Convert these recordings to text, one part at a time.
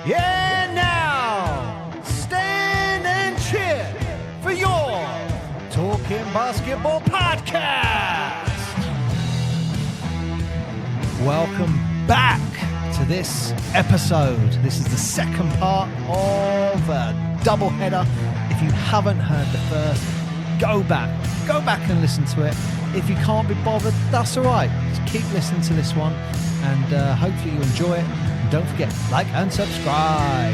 Yeah, now stand and cheer for your Talking Basketball podcast. Welcome back to this episode. This is the second part of a double header. If you haven't heard the first, go back and listen to it. If you can't be bothered, that's all right. Just keep listening to this one, and hopefully you enjoy it. And don't forget, like and subscribe. I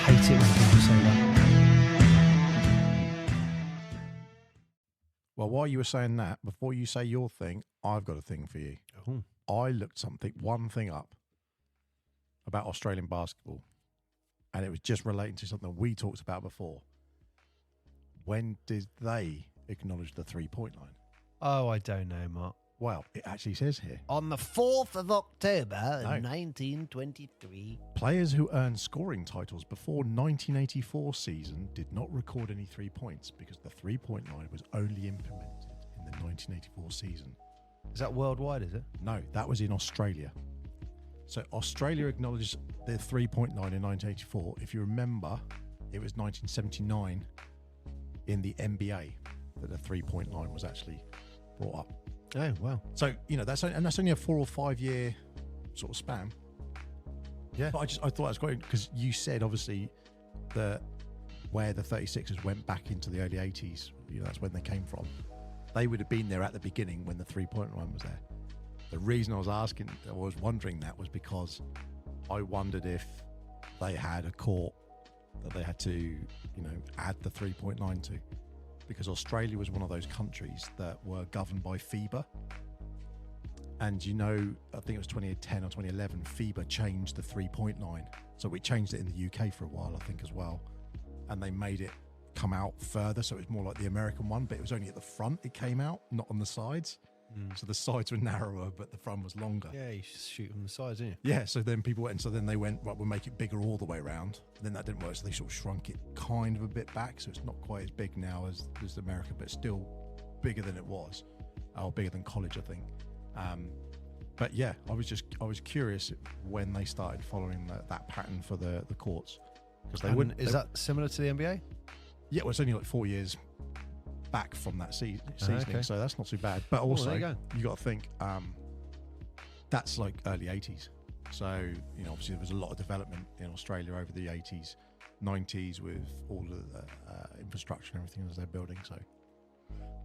hate it when people say that. Well, while you were saying that, before you say your thing, I've got a thing for you. Oh. I looked one thing up about Australian basketball, and it was just relating to something we talked about before. When did they acknowledge the three-point line? Oh, I don't know, Mark. Well, it actually says here. On the 4th of October, 1923. Players who earned scoring titles before 1984 season did not record any 3 points because the three-point line was only implemented in the 1984 season. Is that worldwide, is it? No, that was in Australia. So Australia acknowledged the three-point line in 1984. If you remember, it was 1979 in the NBA that the three-point line was actually brought up. Oh, wow. So, that's only a 4 or 5 year sort of span. Yeah. But I thought that was great because you said, obviously, where the 36ers went back into the early 80s, that's when they came from. They would have been there at the beginning when the three-point line was there. The reason I was wondering that was because I wondered if they had a court that they had to, add the three-point line to. Because Australia was one of those countries that were governed by FIBA. And I think it was 2010 or 2011, FIBA changed the three-point line. So we changed it in the UK for a while, I think, as well. And they made it come out further, so it was more like the American one, but it was only at the front it came out, not on the sides. So the sides were narrower, but the front was longer. Yeah, you just shoot from the sides, didn't you? Yeah, so then people went, they went, right, we'll make it bigger all the way around. And then that didn't work, so they sort of shrunk it kind of a bit back, so it's not quite as big now as America, but still bigger than it was, or bigger than college, I think. But yeah, I was curious when they started following that pattern for the courts, because they wouldn't. Is that similar to the NBA? Yeah, well, it's only like 4 years back from that seasoning, okay. So that's not too bad. But also, there you go. you got to think that's like early 80s. So, obviously there was a lot of development in Australia over the 80s, 90s with all of the infrastructure and everything as they're building. So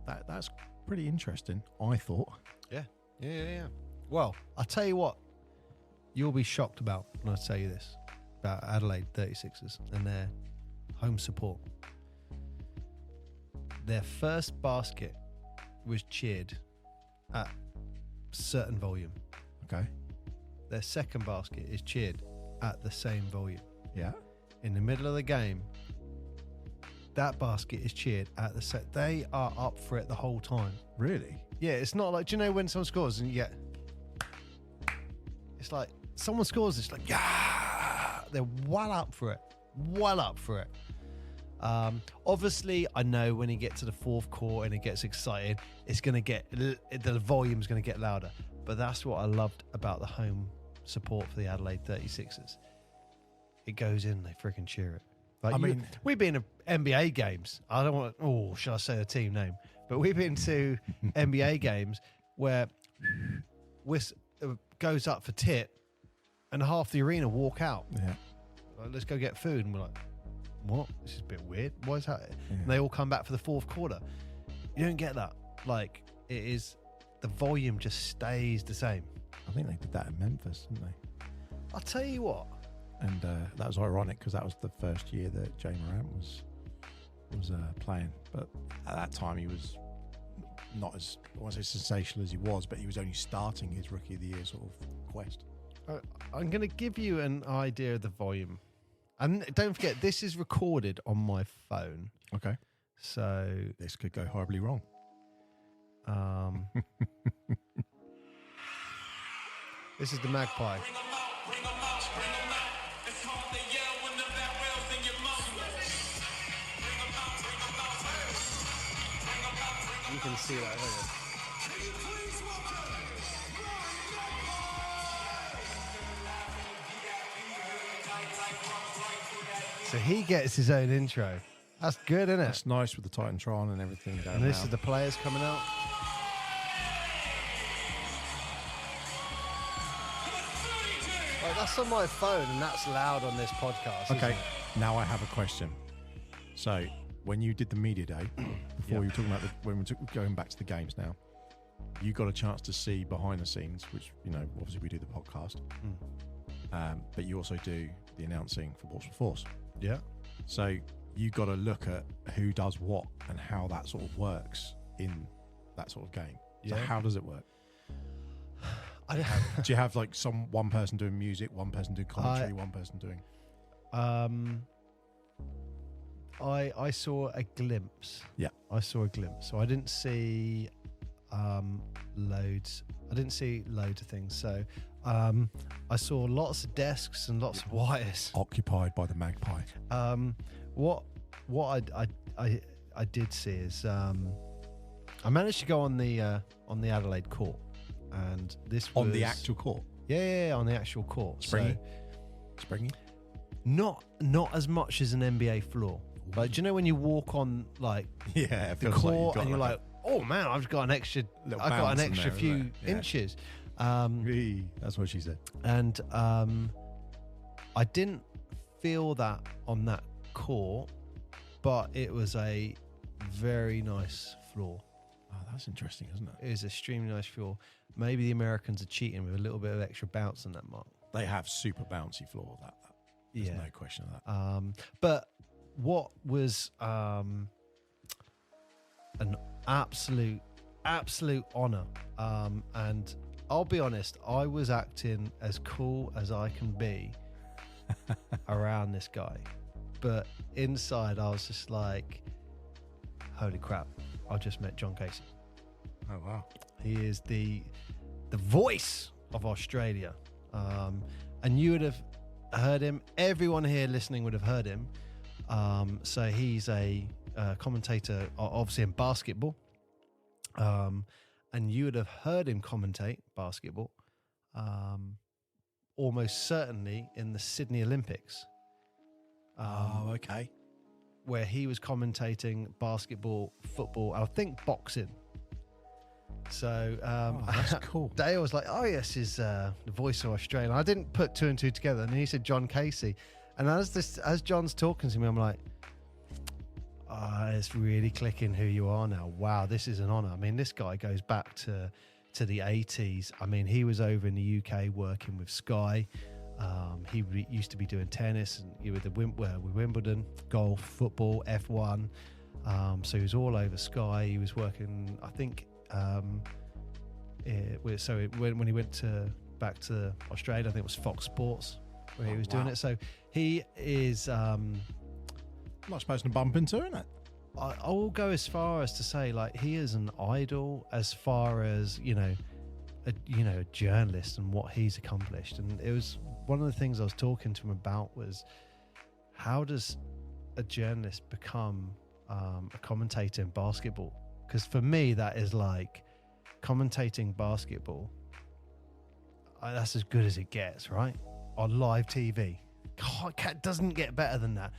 that's pretty interesting, I thought. Yeah. Well, I'll tell you what you'll be shocked about when I tell you this about Adelaide 36ers and their home support. Their first basket was cheered at certain volume. Okay. Their second basket is cheered at the same volume. Yeah. In the middle of the game, that basket is cheered at the set. They are up for it the whole time. Really? Yeah, it's not like, do you know when someone scores and you get, it's like someone scores, it's like, yeah, they're well up for it. Obviously, I know when you get to the fourth quarter and it gets exciting, the volume's going to get louder. But that's what I loved about the home support for the Adelaide 36ers. It goes in, they freaking cheer it. Like we've been to NBA games. I don't want, should I say a team name? But we've been to NBA games where goes up for tip and half the arena walk out. Yeah. Like, let's go get food. And we're like, what? This is a bit weird. Why is that? Yeah. And they all come back for the fourth quarter. You don't get that. Like, it is, the volume just stays the same. I think they did that in Memphis, didn't they? I'll tell you what. And that was ironic because that was the first year that Jay Morant was playing. But at that time, he was not as, I won't say sensational as he was, but he was only starting his Rookie of the Year sort of quest. I'm going to give you an idea of the volume. And don't forget, this is recorded on my phone. Okay. So this could go horribly wrong. This is the Magpie. You can see that, don't you? So he gets his own intro. That's good, isn't it? That's nice with the Titantron and everything going And this now. is the players coming out. Like, that's on my phone, and that's loud on this podcast. Okay, isn't it? now I have a question. So, when you did the media day, before you were talking about when we took going back to the games now, you got a chance to see behind the scenes, which, you know, obviously we do the podcast, but you also do the announcing for Portsmouth Force. Yeah. So, you got to look at who does what and how that sort of works in that sort of game. So, Yeah. how does it work? Do you have like one person doing music, one person doing commentary, one person doing? I saw a glimpse. Yeah, I saw a glimpse. So I didn't see loads. I didn't see loads of things. So I saw lots of desks and lots of wires. Occupied by the magpie. What I did see is I managed to go on the Adelaide court, and this was On the actual court. Yeah, on the actual court. Springy? So, Springy? not as much as an NBA floor. Like, do you know when you walk on like Yeah, it the feels court like and you're like, oh man, I've got an extra few isn't it? Yeah. inches. That's what she said. And I didn't feel that on that court, but it was a very nice floor. Oh, that's interesting, isn't it? It is extremely nice floor. Maybe the Americans are cheating with a little bit of extra bounce on that, Mark. They have super bouncy floor. There's no question of that. But what was an absolute honour, and I'll be honest, I was acting as cool as I can be around this guy, but inside I was just like, holy crap, I just met John Casey. Oh, wow. He is the voice of Australia, and you would have heard him. Everyone here listening would have heard him. So he's a commentator, obviously in basketball, and you would have heard him commentate basketball, almost certainly in the Sydney Olympics. Okay. Where he was commentating basketball, football, I think boxing. So that's cool. Dale was like, oh yes, he's the voice of Australia. And I didn't put two and two together, and he said John Casey. And as John's talking to me, I'm like, it's really clicking who you are now. Wow, this is an honour. I mean, this guy goes back to the 80s. I mean, he was over in the UK working with Sky. He used to be doing tennis and with Wimbledon, golf, football, F1. So he was all over Sky. He was working, I think, when he went back to Australia, I think it was Fox Sports where he was doing it. So he is Not supposed to bump into, isn't it? I will go as far as to say, like, he is an idol as far as a journalist and what he's accomplished. And it was one of the things I was talking to him about was, how does a journalist become a commentator in basketball? Because for me, that is like commentating basketball. That's as good as it gets, right? On live TV. God, it doesn't get better than that.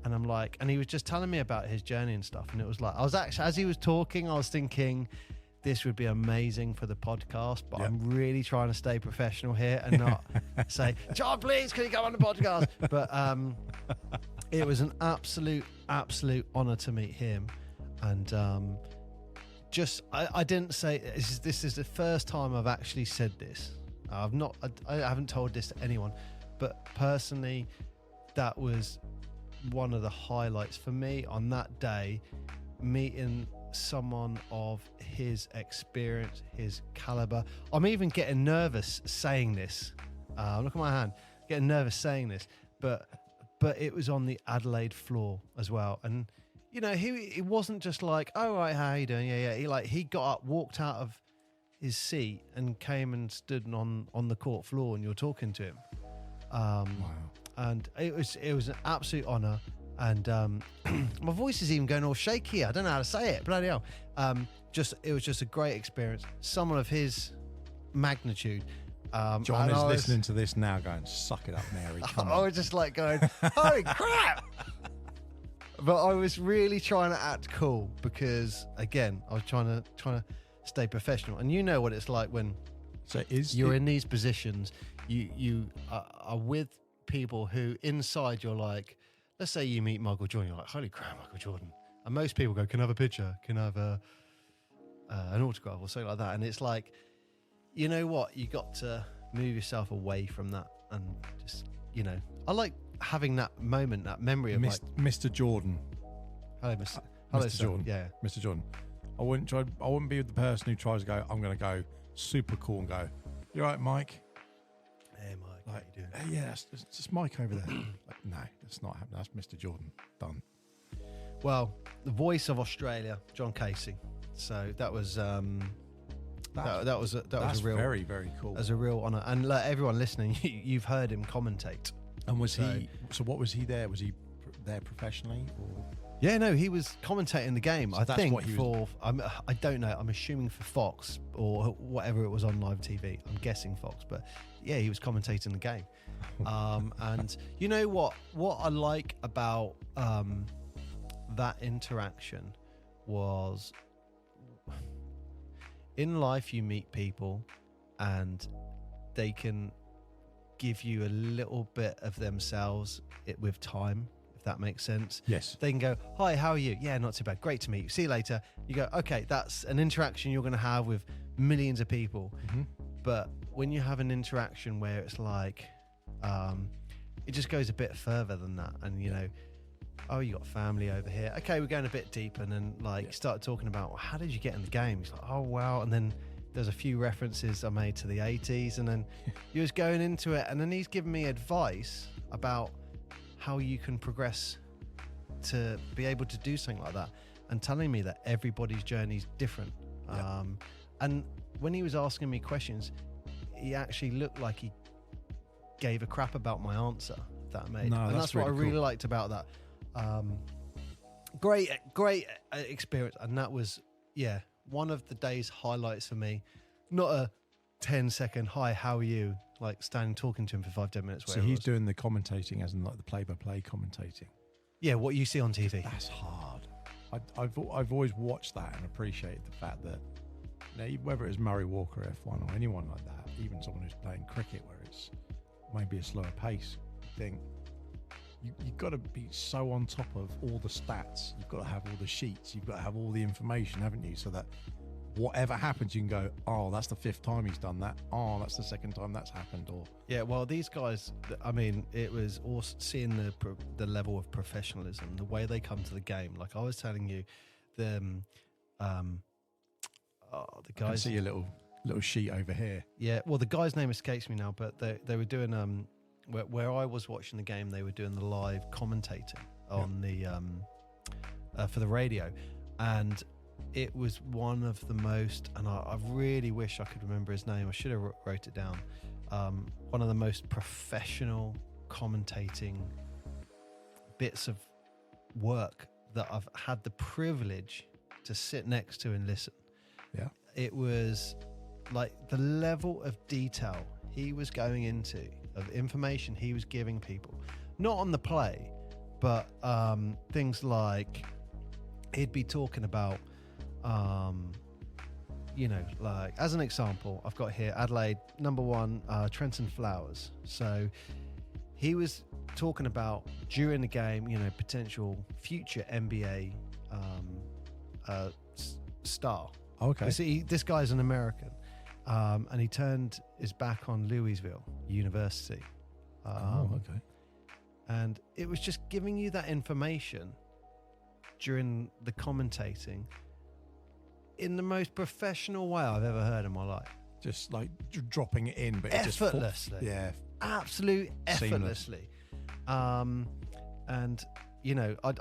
And I'm like, and he was just telling me about his journey and stuff. And it was like, I was actually, as he was talking, I was thinking, this would be amazing for the podcast, but I'm really trying to stay professional here and not say, John, please, can you come on the podcast? But it was an absolute honor to meet him. And I didn't say, this is the first time I've actually said this. I haven't told this to anyone, but personally, that was one of the highlights for me on that day, meeting someone of his experience, his caliber. I'm even getting nervous saying this. Look at my hand, getting nervous saying this, but it was on the Adelaide floor as well. And he wasn't just like, oh right, how you doing? Yeah. He got up, walked out of his seat, and came and stood on the court floor, and you're talking to him. Wow. And it was an absolute honour. And my voice is even going all shaky. I don't know how to say it. Bloody hell. It was just a great experience. Someone of his magnitude. John and is I was- listening to this now going, suck it up, Mary. Come I on. was just like going, holy crap! But I was really trying to act cool because, again, I was trying to stay professional. And you know what it's like when So is you're in these positions. You are with people who inside you're like, let's say you meet Michael Jordan, you're like, holy crap, Michael Jordan. And most people go, can I have a picture? Can I have an autograph or something like that? And it's like, you know what? You got to move yourself away from that and just, I like having that moment, that memory of like, Mr. Jordan. hello, Mr. sir. Jordan. Yeah. Mr. Jordan. I wouldn't be the person who tries to go, I'm going to go super cool and go, you all right, Mike? Hey, Mike, how Like, you doing? yeah, it's just Mike over there. Like, no, that's not happening. That's Mr. Jordan. Done. Well, the voice of Australia, John Casey. So that was that was That's a real very, very cool. as a real honour. And like, everyone listening, you've heard him commentate. And was So- he? So what was he there? Was he there professionally or? Yeah, no, he was commentating the game. So I that's think what he for I don't know. I'm assuming for Fox or whatever it was on live TV. I'm guessing Fox, but yeah, he was commentating the game. And you know what? What I like about that interaction was, in life you meet people, and they can give you a little bit of themselves with time. That makes sense. Yes. They can go, hi, how are you? Yeah, not too bad. Great to meet you. See you later. You go, okay, that's an interaction you're going to have with millions of people. Mm-hmm. But when you have an interaction where it's like, it just goes a bit further than that. And, oh, you got family over here. Okay, we're going a bit deeper. And then, you start talking about, well, how did you get in the game? It's like, oh, wow. And then there's a few references I made to the 80s. And then you was going into it. And then he's giving me advice about how you can progress to be able to do something like that, and telling me that everybody's journey is different. Yeah. And when he was asking me questions, he actually looked like he gave a crap about my answer, if that made. No, and that's what I really really cool. liked about that. Great experience. And that was, one of the day's highlights for me. Not a 10-second, hi, how are you? Like standing talking to him for 5-10 minutes. So he's doing the commentating, as in like the play-by-play commentating. Yeah, what you see on TV. That's hard. I've always watched that and appreciated the fact that, whether it was Murray Walker F1 or anyone like that, even someone who's playing cricket where it's maybe a slower pace, I think you've got to be so on top of all the stats. You've got to have all the sheets. You've got to have all the information, haven't you? So that whatever happens, you can go, oh, that's the 5th time he's done that. Oh, that's the 2nd time that's happened. Or Yeah, well, these guys, I mean, it was also seeing the level of professionalism, the way they come to the game. Like I was telling you, the I can guys. see a little sheet over here. Yeah, well, the guy's name escapes me now, but they were doing where I was watching the game, they were doing the live commentating on the for the radio, and it was one of the most, and I really wish I could remember his name. I should have wrote it down. One of the most professional commentating bits of work that I've had the privilege to sit next to and listen. Yeah. It was like the level of detail he was going into, of information he was giving people, not on the play, but things like he'd be talking about, like as an example, I've got here Adelaide #1, Trenton Flowers. So he was talking about during the game, potential future NBA star. Okay. See, this guy's an American, and he turned his back on Louisville University. Okay. And it was just giving you that information during the commentating in the most professional way I've ever heard in my life. Just like dropping it in, but Effortlessly. It just yeah. Absolute Seamless. effortlessly. And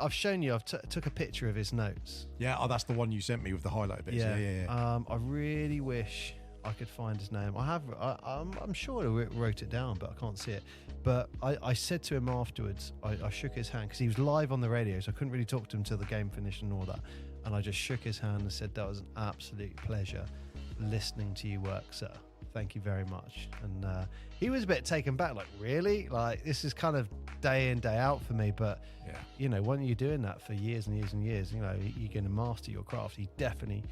I've shown you, I've took a picture of his notes. Yeah, oh, that's the one you sent me with the highlight bits. Yeah. I really wish I could find his name. I'm sure I wrote it down, but I can't see it. But I said to him afterwards, I shook his hand because he was live on the radio, so I couldn't really talk to him until the game finished and all that. And I just shook his hand and said, that was an absolute pleasure listening to you work, sir. Thank you very much. And he was a bit taken back, like, really? Like, this is kind of day in, day out for me. But, you know, when you're doing that for years and years and years, you know, you're going to master your craft. He definitely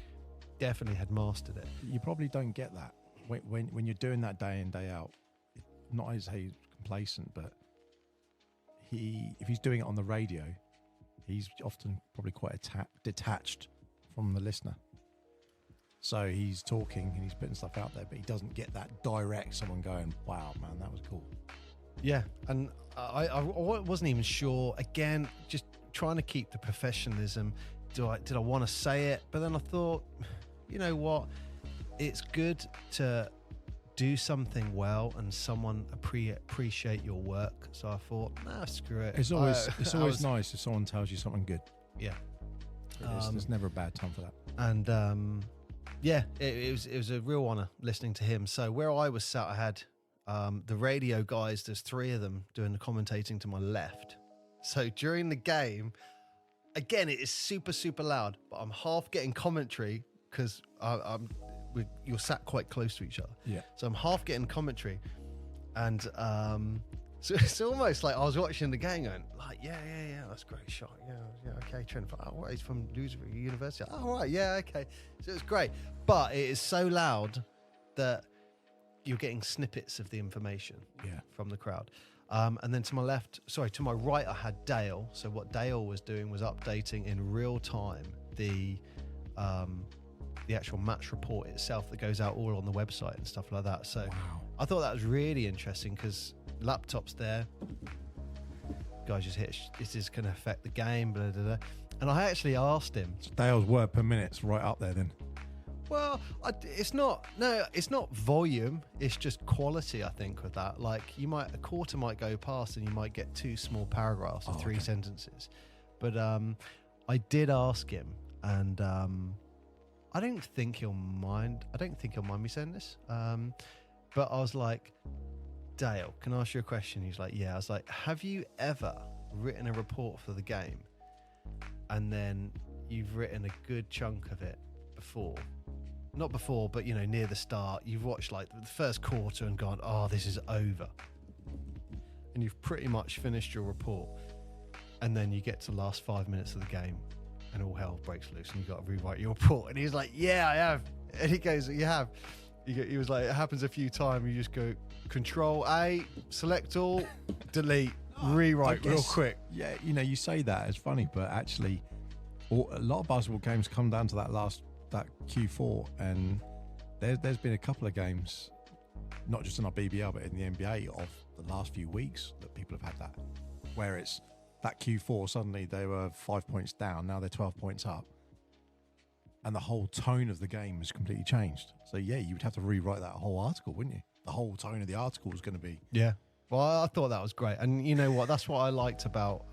had mastered it. You probably don't get that when you're doing that day in, day out. Not as he's complacent, but if he's doing it on the radio, he's often probably quite detached from the listener. So he's talking and he's putting stuff out there, but he doesn't get that direct someone going, wow, man, that was cool. Yeah, and I wasn't even sure. Again, just trying to keep the professionalism. Did I want to say it? But then I thought, you know what? It's good to do something well and someone appreciate your work. So I thought, nah, screw it. It's always nice if someone tells you something good. Yeah. There's never a bad time for that. And yeah, it was a real honor listening to him. So where I was sat, I had the radio guys, there's 3 of them doing the commentating to my left. So during the game, again, it is super, super loud, but I'm half getting commentary because you're sat quite close to each other. Yeah. So I'm half getting commentary. And so it's almost like I was watching the game going, like, yeah, that's a great shot. Yeah, okay, Trent. Oh, right, he's from Louisville University. Oh, right, yeah, okay. So it's great. But it is so loud that you're getting snippets of the information from the crowd. And then to my right, I had Dale. So what Dale was doing was updating in real time the actual match report itself that goes out all on the website and stuff like that. So I thought that was really interesting because laptop's there. Guys just hit, this is going to affect the game, blah, blah, blah. And I actually asked him. So Dale's word per minute's right up there then. Well, it's not volume. It's just quality, I think, with that. Like, a quarter might go past and you might get 2 small paragraphs or 3 sentences. But I did ask him, and I don't think he'll mind. I don't think he'll mind me saying this. But I was like, Dale, can I ask you a question? He's like, yeah. I was like, have you ever written a report for the game and then you've written a good chunk of it before? Not before, but, you know, near the start. You've watched like the first quarter and gone, oh, this is over. And you've pretty much finished your report. And then you get to the last 5 minutes of the game and all hell breaks loose and you've got to rewrite your report. And he's like, yeah, I have. And he goes, you have. He was like, it happens a few times. You just go Control A, select all, delete, rewrite real quick. Yeah, you know, you say that, it's funny, but actually a lot of basketball games come down to that Q4, and there's been a couple of games, not just in our BBL, but in the NBA of the last few weeks that people have had that, where it's that Q4, suddenly they were 5 points down, now they're 12 points up. And the whole tone of the game has completely changed. So, yeah, you would have to rewrite that whole article, wouldn't you? The whole tone of the article was going to be... Yeah. Well, I thought that was great. And you know what? That's what I liked about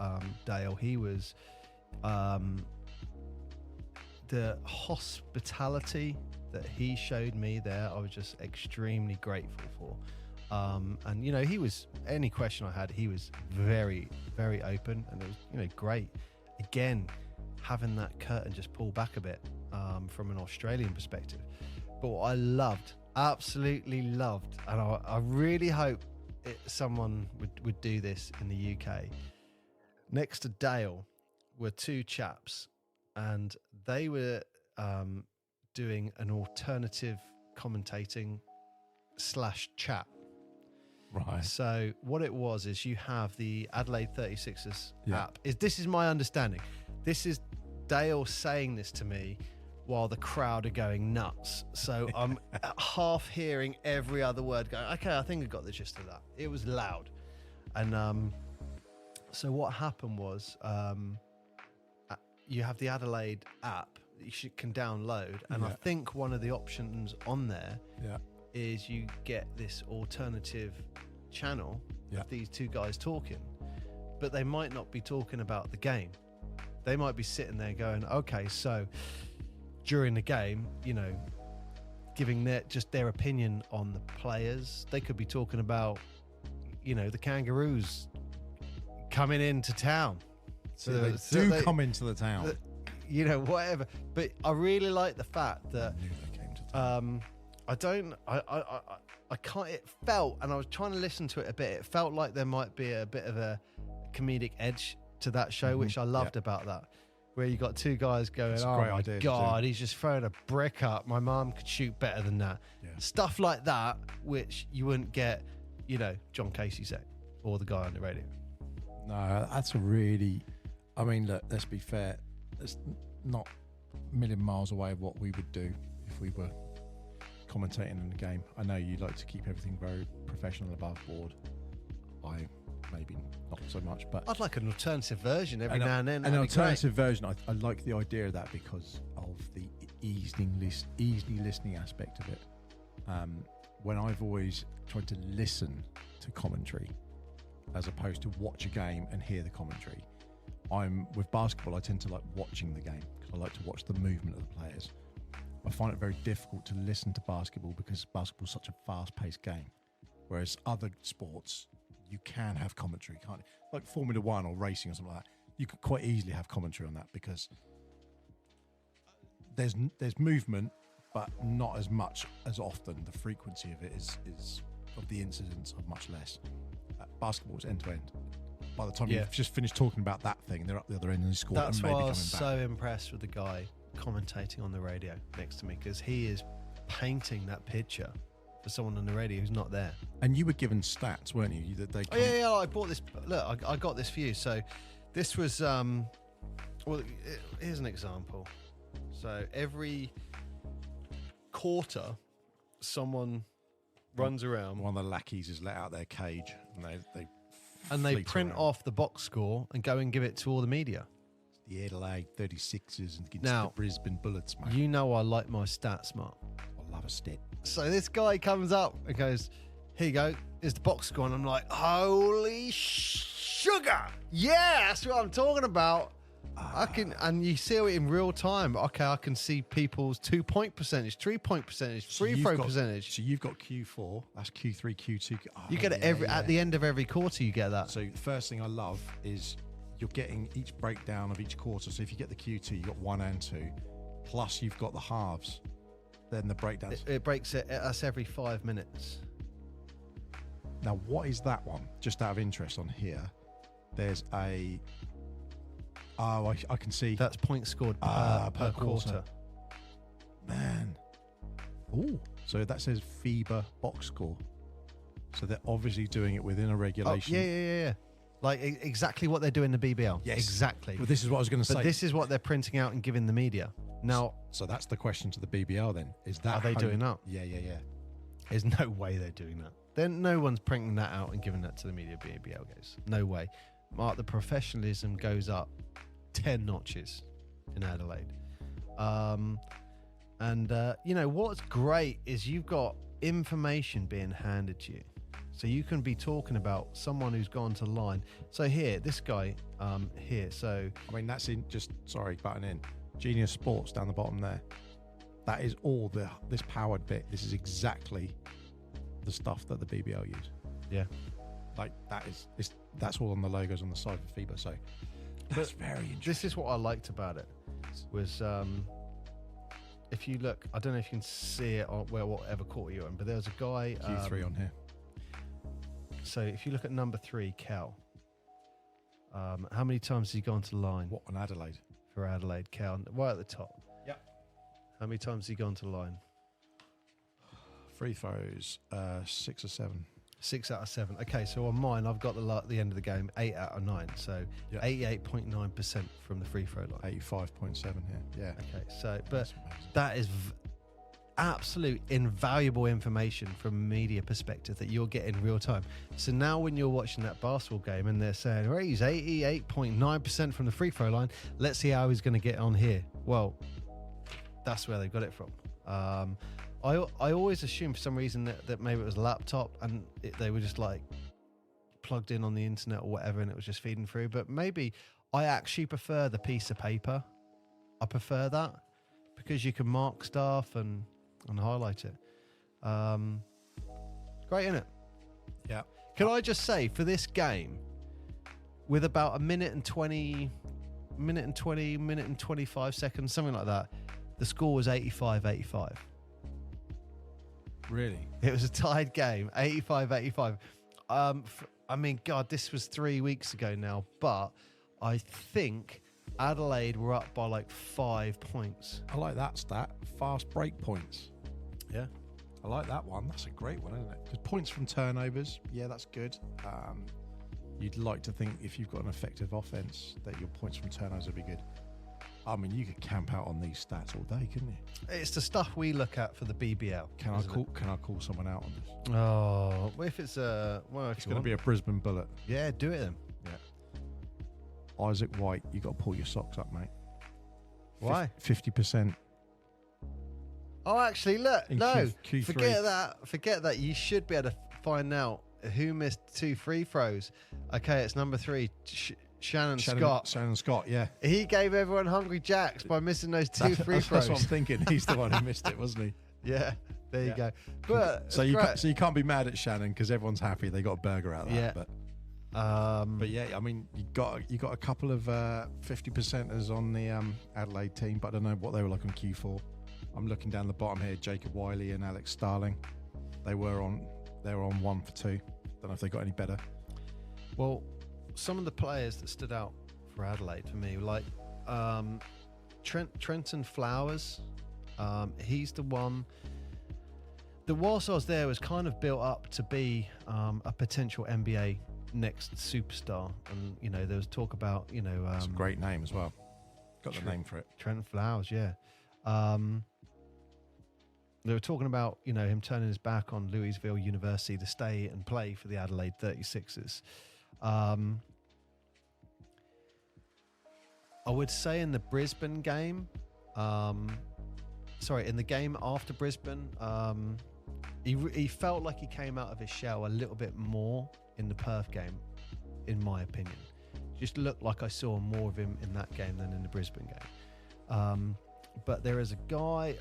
Dale. He was... the hospitality that he showed me there, I was just extremely grateful for. And, you know, any question I had, he was very, very open. And it was, you know, great. Again, having that curtain just pull back a bit from an Australian perspective. But what I absolutely loved, and I really hope someone would do this in the UK. Next to Dale were 2 chaps, and they were doing an alternative commentating / chat. Right. So what it was is you have the Adelaide 36ers app. This is my understanding. This is Dale saying this to me while the crowd are going nuts. So I'm half hearing every other word going, okay, I think I got the gist of that. It was loud. And so what happened was you have the Adelaide app that you can download. And I think one of the options on there is you get this alternative channel of these 2 guys talking. But they might not be talking about the game. They might be sitting there going, okay, so during the game, you know, giving their opinion on the players. They could be talking about, you know, the Kangaroos coming into town. So they come into the town. You know, whatever. But I really like the fact that I knew they came to town. I don't. I can't. It felt, and I was trying to listen to it a bit. It felt like there might be a bit of a comedic edge to that show, which I loved about that. Where you got two guys going, It's a "Oh great my idea god, he's just throwing a brick up. My mum could shoot better than that." Yeah. Stuff like that, which you wouldn't get, John Casey saying, or the guy on the radio. No, that's a really. I mean, look. Let's be fair. It's not a million miles away of what we would do if we were commentating in the game. I know you like to keep everything very professional, above board. I maybe not so much, but I'd like an alternative version every now and then. An alternative version. I like the idea of that because of the easy listening aspect of it. When I've always tried to listen to commentary as opposed to watch a game and hear the commentary, with basketball, I tend to like watching the game because I like to watch the movement of the players. I find it very difficult to listen to basketball because basketball is such a fast-paced game, whereas other sports you can have commentary, can't you? Like Formula One or racing or something like that. You could quite easily have commentary on that because there's movement, but not as much as often. The frequency of it is of the incidents are much less. Basketball is end to end. By the time you've just finished talking about that thing, they're up the other end and they score. That's and maybe why I coming was back. so impressed with the guy commentating on the radio next to me, because he is painting that picture for someone on the radio who's not there. And you were given stats, weren't you? That they I bought this. Look, I got this for you. So this was here's an example. So every quarter, someone runs around, One of the lackeys is let out their cage and they fleet print around. off the box score and go and give it to all the media. The Adelaide 36ers against Now, the Brisbane Bullets, mate. You know I like my stats, Mark. I love a stat. So this guy comes up and goes, "Here you go, here's the box score." And I'm like, holy sugar. Yeah, that's what I'm talking about. I can, and you see it in real time. Okay, I can see people's 2-point percentage, 3-point percentage, free throw percentage. So you've got Q4, that's Q3, Q2. You get it at the end of every quarter, you get that. So the first thing I love is you're getting each breakdown of each quarter. So if you get the Q2, you've got 1 and 2, plus you've got the halves, then the breakdowns. It breaks it. That's every 5 minutes. Now, what is that one? Just out of interest on here, there's a... Oh, I can see. That's points scored per quarter. Man. Oh, so that says FIBA box score. So they're obviously doing it within a regulation. Oh, yeah. Like exactly what they do in the BBL. Yes. Exactly. Well, this is what I was going to say. But this is what they're printing out and giving the media. Now, so that's the question to the BBL then. Is that are they doing that? Yeah. There's no way they're doing that. Then no one's printing that out and giving that to the media. BBL goes, no way. Mark, the professionalism goes up 10 notches in Adelaide. What's great is you've got information being handed to you. So you can be talking about someone who's gone to the line. So here, this guy here. So I mean, that's in just, sorry, button in. Genius Sports down the bottom there. That is all this powered bit. This is exactly the stuff that the BBL use. Yeah. Like that's all on the logos on the side of FIBA. So that's very interesting. This is what I liked about it was if you look, I don't know if you can see it on whatever quarter you're in, but there's a guy Q3 on here. So if you look at number 3, Cal, how many times has he gone to the line? What on Adelaide? For Adelaide, Cal, right at the top. Yep. How many times has he gone to the line? Free throws, 6 or 7. 6 out of 7. Okay, so on mine, I've got the end of the game, 8 out of 9. So 88.9% from the free throw line. 85.7 here. Yeah. Okay, so but that is absolute invaluable information from a media perspective that you're getting real time. So now when you're watching that basketball game and they're saying, "Well, he's 88.9% from the free throw line, let's see how he's going to get on here." Well, that's where they got it from. I always assumed for some reason that maybe it was a laptop and they were just like plugged in on the internet or whatever and it was just feeding through. But maybe I actually prefer the piece of paper. I prefer that because you can mark stuff and highlight it. Great, isn't it? Yeah. Can I just say, for this game, with about a minute and 25 seconds, something like that, the score was 85-85. Really? It was a tied game, 85-85. I mean, God, this was 3 weeks ago now, but I think Adelaide were up by like 5 points. I like that stat. Fast break points. Yeah. I like that one. That's a great one, isn't it? Because points from turnovers, yeah, that's good. You'd like to think if you've got an effective offense that your points from turnovers would be good. I mean, you could camp out on these stats all day, couldn't you? It's the stuff we look at for the BBL. Can I call someone out on this? Oh, what if it's It's going to be a Brisbane Bullet. Yeah, do it then. Yeah. Isaac White, you got to pull your socks up, mate. Why? 50%. Oh, actually, look, no, Q3. Forget that. You should be able to find out who missed 2 free throws. Okay, it's number 3, Shannon Scott. Shannon Scott, yeah. He gave everyone hungry jacks by missing those 2 free throws. That's what I'm thinking. He's the one who missed it, wasn't he? Yeah, there you go. But so you can't be mad at Shannon because everyone's happy they got a burger out of that. Yeah. But yeah, I mean, you got a couple of 50%ers on the Adelaide team, but I don't know what they were like on Q4. I'm looking down the bottom here. Jacob Wiley and Alex Starling. They were on 1 for 2. Don't know if they got any better. Well, some of the players that stood out for Adelaide for me, like Trenton Flowers. He's the one that whilst I was there was kind of built up to be a potential NBA next superstar. And, you know, there was talk about, you know... That's a great name as well. Got the name for it. Trenton Flowers, yeah. They were talking about, you know, him turning his back on Louisville University to stay and play for the Adelaide 36ers. I would say in the Brisbane game, in the game after Brisbane, he felt like he came out of his shell a little bit more in the Perth game, in my opinion. Just looked like I saw more of him in that game than in the Brisbane game. But there is a guy...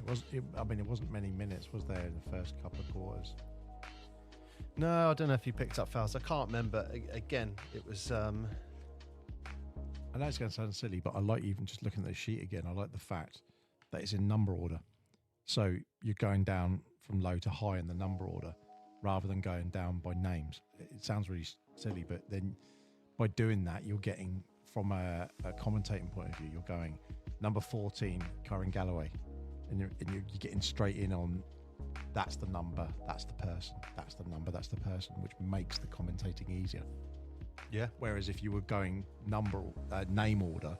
It wasn't many minutes, was there, in the first couple of quarters? No, I don't know if he picked up fouls. I can't remember. Again, it was... I know it's going to sound silly, but I like even just looking at the sheet again. I like the fact that it's in number order. So you're going down from low to high in the number order rather than going down by names. It sounds really silly, but then by doing that, you're getting, from a commentating point of view, you're going number 14, Karen Galloway. And you're getting straight in on that's the number, that's the person, that's the number, that's the person, which makes the commentating easier. Yeah. Whereas if you were going name order,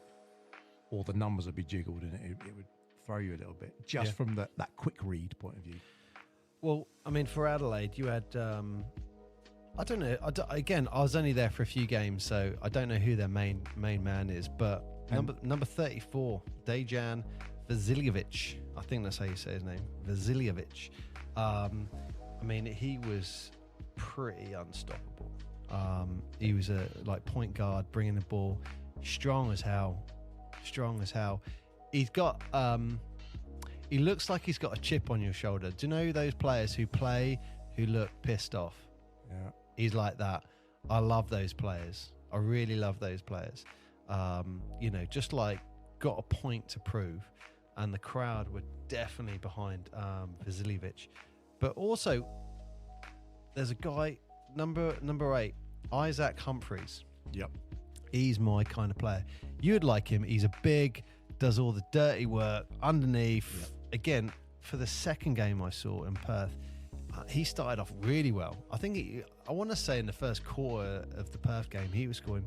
all the numbers would be jiggled and it would throw you a little bit, just from that quick read point of view. Well, I mean, for Adelaide, you had, I don't know, again, I was only there for a few games, so I don't know who their main man is, but number 34, Dejan Vasiljevic. I think that's how you say his name, Vasiljevic. I mean, he was pretty unstoppable. He was a point guard, bringing the ball, strong as hell. He's got, he looks like he's got a chip on your shoulder. Do you know those players who play who look pissed off? Yeah. He's like that. I love those players. I really love those players. You know, just like got a point to prove. And the crowd were definitely behind Vasiljevic. But also, there's a guy, number 8, Isaac Humphreys. Yep. He's my kind of player. You'd like him. He's a big, does all the dirty work underneath. Yep. Again, for the second game I saw in Perth, he started off really well. I think I want to say in the first quarter of the Perth game, he was scoring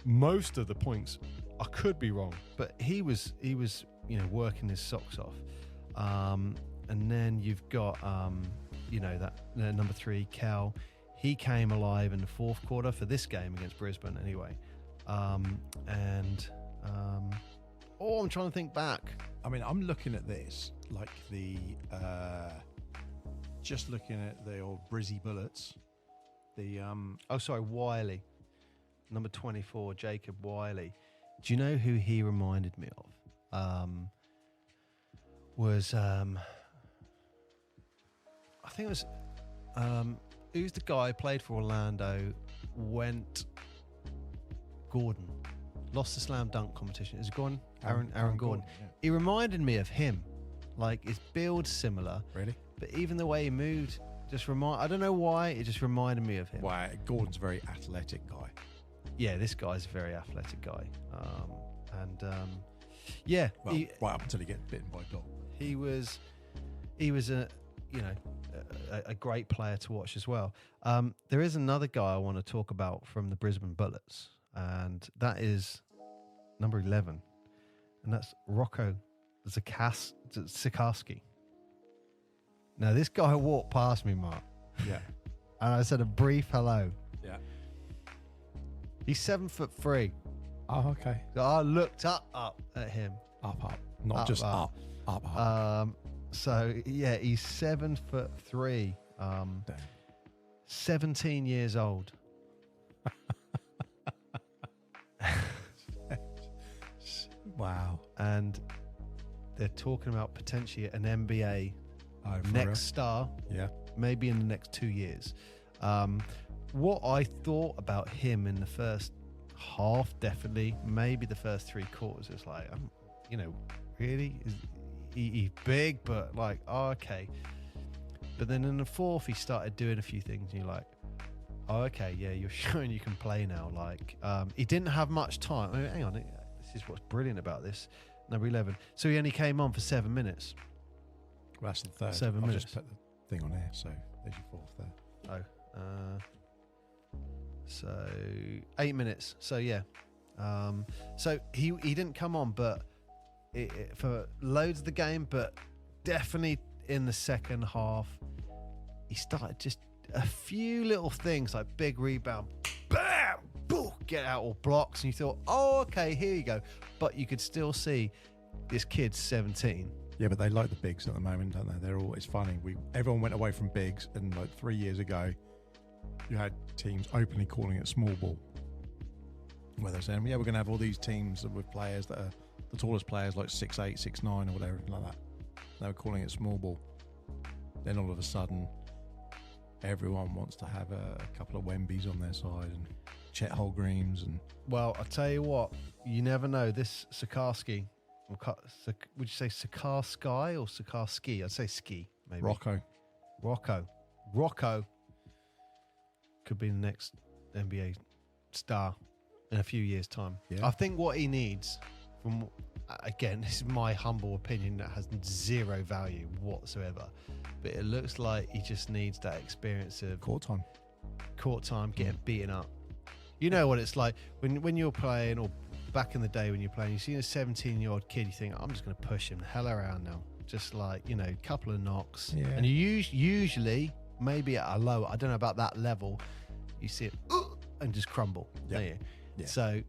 most of the points. I could be wrong, but he was you know, working his socks off. And then you've got you know, that number 3, Cal. He came alive in the fourth quarter for this game against Brisbane anyway. I'm trying to think back. I mean, I'm looking at this like the just looking at the old Brizzy Bullets. The Wiley, number 24, Jacob Wiley. Do you know who he reminded me of? I think it was who's the guy who played for Orlando, Gordon, lost the slam dunk competition. Is it Gordon? Aaron Gordon. Yeah. He reminded me of him. Like, his build similar. Really? but even the way he moved I don't know why, it just reminded me of him. Wow, Gordon's a very athletic guy. Yeah, this guy's a very athletic guy. Yeah, well, right up until he gets bitten by a dog. He was a great player to watch as well. There is another guy I want to talk about from the Brisbane Bullets, and that is number 11, and that's Rocco Sikarski. Now, this guy walked past me, Mark. Yeah. And I said a brief hello. Yeah. He's 7'3". Oh, okay. So I looked up at him. Up. Not just up. So, yeah, he's 7'3". Damn. 17 years old. Wow. And they're talking about potentially an NBA next real? star. Yeah. Maybe in the next 2 years. What I thought about him in the first half, definitely, maybe the first 3 quarters, is like, really? He's big, but like, oh, okay. But then in the fourth, he started doing a few things, and you're like, oh, okay, yeah, you're showing you can play now. Like, he didn't have much time. I mean, hang on, this is what's brilliant about this. Number 11. So he only came on for 7 minutes. Well, that's the third. 7 I've minutes. just put the thing on here, so there's your fourth there. So 8 minutes. So yeah. So he didn't come on, but for loads of the game, but definitely in the second half, he started just a few little things like big rebound, bam, boom, get out all blocks, and you thought, oh, okay, here you go. But you could still see this kid's 17. Yeah, but they like the bigs at the moment, don't they? They're always funny. Everyone went away from bigs, and like 3 years ago, you had teams openly calling it small ball, where they're saying, yeah, we're going to have all these teams with players that are the tallest players, like 6'8", 6'9", or whatever, like that. They were calling it small ball. Then all of a sudden, everyone wants to have a couple of Wembies on their side and Chet Holgreens. And well, I'll tell you what, you never know. This Sikarski, would you say Sikarski or Sikarski? I'd say ski, maybe. Rocco could be the next NBA star in a few years' time. Yeah. I think what he needs, again, this is my humble opinion that has zero value whatsoever, but it looks like he just needs that experience of court time, getting beaten up. You know what it's like when you're playing, or back in the day when you're playing, you see a 17-year-old kid, you think, I'm just going to push him the hell around now. Just like, a couple of knocks. Yeah. And you usually, maybe at a low, I don't know about that level, you see it and just crumble. Yeah. Don't you? Yeah. So,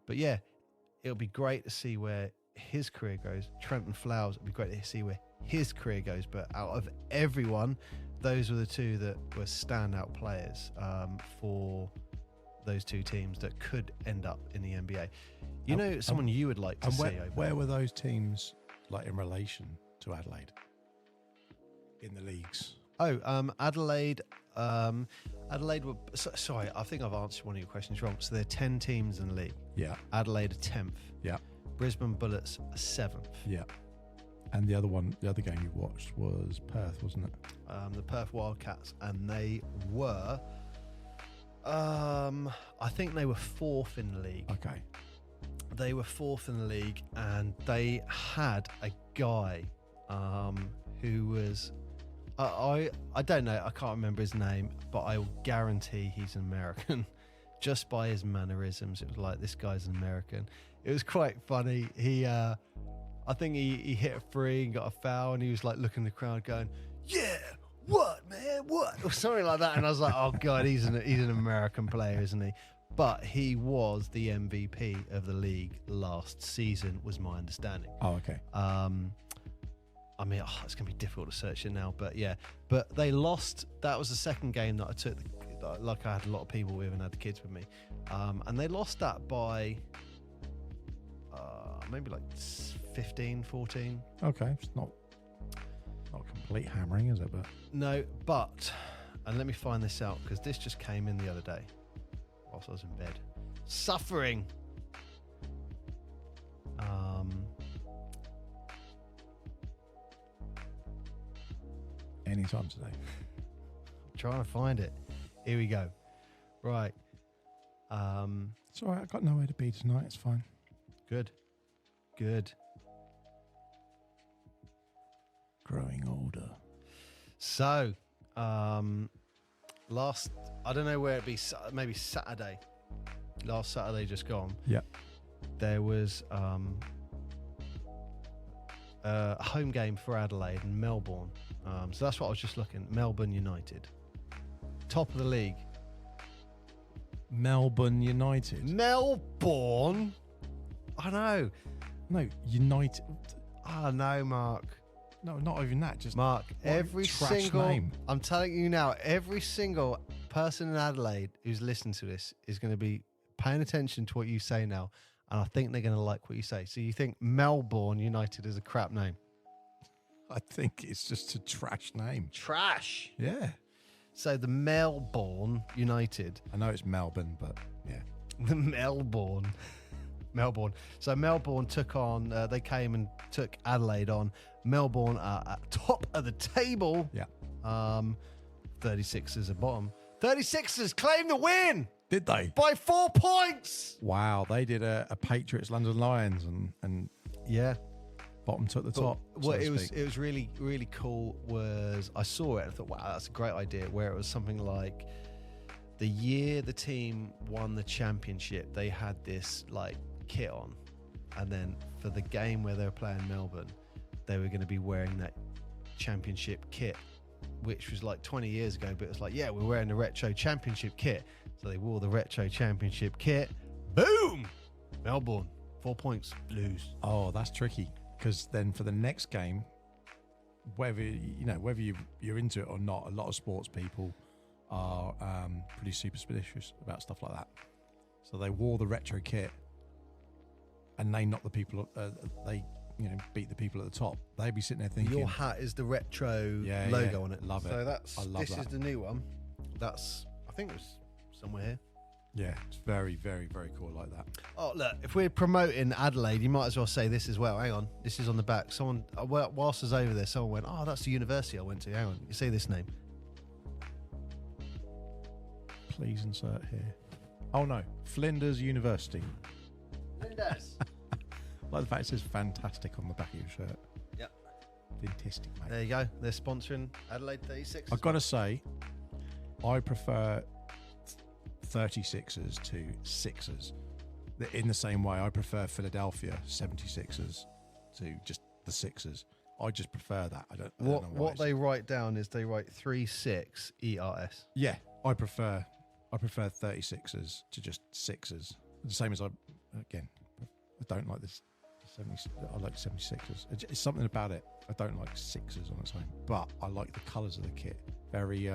but yeah, it'll be great to see where his career goes. Trenton Flowers, it'll be great to see where his career goes. But out of everyone, those were the two that were standout players for those two teams that could end up in the NBA. Someone you would like to see over where were those teams like in relation to Adelaide in the leagues? Adelaide. Adelaide were. Sorry, I think I've answered one of your questions wrong. So there are 10 teams in the league. Yeah. Adelaide are 10th. Yeah. Brisbane Bullets are 7th. Yeah. And the other game you watched was Perth, wasn't it? The Perth Wildcats, and they were. I think they were 4th in the league. Okay. They were 4th in the league, and they had a guy who was. I don't know. I can't remember his name, but I will guarantee he's an American. Just by his mannerisms, it was like, this guy's an American. It was quite funny. I think he hit a free and got a foul, and he was like looking at the crowd going, yeah, what, man, what? Or something like that. And I was like, oh, God, he's an American player, isn't he? But he was the MVP of the league last season, was my understanding. Oh, okay. I mean, it's going to be difficult to search it now, but yeah. But they lost. That was the second game that I took, like I had a lot of people with and had the kids with me. And they lost that by maybe like 15, 14. Okay, it's not complete hammering, is it? But no, and let me find this out, because this just came in the other day whilst I was in bed. Suffering. Anytime today. I'm trying to find it. Here we go. Right. It's all right. I've got nowhere to be tonight. It's fine. Good. Good. Growing older. So, last, I don't know where it'd be, maybe Saturday. Last Saturday just gone. Yeah. There was a home game for Adelaide and Melbourne. So that's what I was just looking. Melbourne United. Top of the league. Melbourne United. Melbourne? I know. No, United. Oh, no, Mark. No, not even that. Just Mark, every trash single name. I'm telling you now, every single person in Adelaide who's listening to this is going to be paying attention to what you say now, and I think they're going to like what you say. So you think Melbourne United is a crap name? I think it's just a trash name. Trash. Yeah. So the Melbourne United. I know it's Melbourne, but yeah. The Melbourne. So Melbourne took on, they came and took Adelaide on. Melbourne are at top of the table. Yeah. 36ers at bottom. 36ers claim the win Did they? by 4 points. Wow, they did a Patriots London Lions and Yeah. bottom took the top. What it was really, really cool was I saw it and I thought, wow, that's a great idea. Where it was something like the year the team won the championship, they had this like kit on, and then for the game where they were playing Melbourne, they were going to be wearing that championship kit, which was like 20 years ago, but it was like, yeah, we're wearing the retro championship kit. So they wore the retro championship kit. Boom! Melbourne, 4 points, lose. Oh, that's tricky, because then for the next game, whether you're into it or not, a lot of sports people are pretty superstitious about stuff like that. So they wore the retro kit, and they knocked the people. They beat the people at the top. They'd be sitting there thinking, Your hat is the retro logo on it. Love it. So this is the new one. I think it was somewhere here. Yeah, it's very, very, very cool like that. Oh, look, if we're promoting Adelaide, you might as well say this as well. Hang on, this is on the back. Someone, whilst I was over there, someone went, oh, that's the university I went to. Hang on, you say this name. Please insert here. Oh no, Flinders University. Flinders. Like the fact it says fantastic on the back of your shirt. Yep. Fantastic, mate. There you go. They're sponsoring Adelaide 36ers. I've got to say, I prefer 36ers to Sixers. In the same way, I prefer Philadelphia 76ers to just the Sixers. I just prefer that. I don't know What they write down is they write 36 ERS. Yeah, I prefer 36ers to just Sixers. The same as I don't like this. I like 76ers. It's something about it. I don't like Sixers on its own, but I like the colours of the kit. Very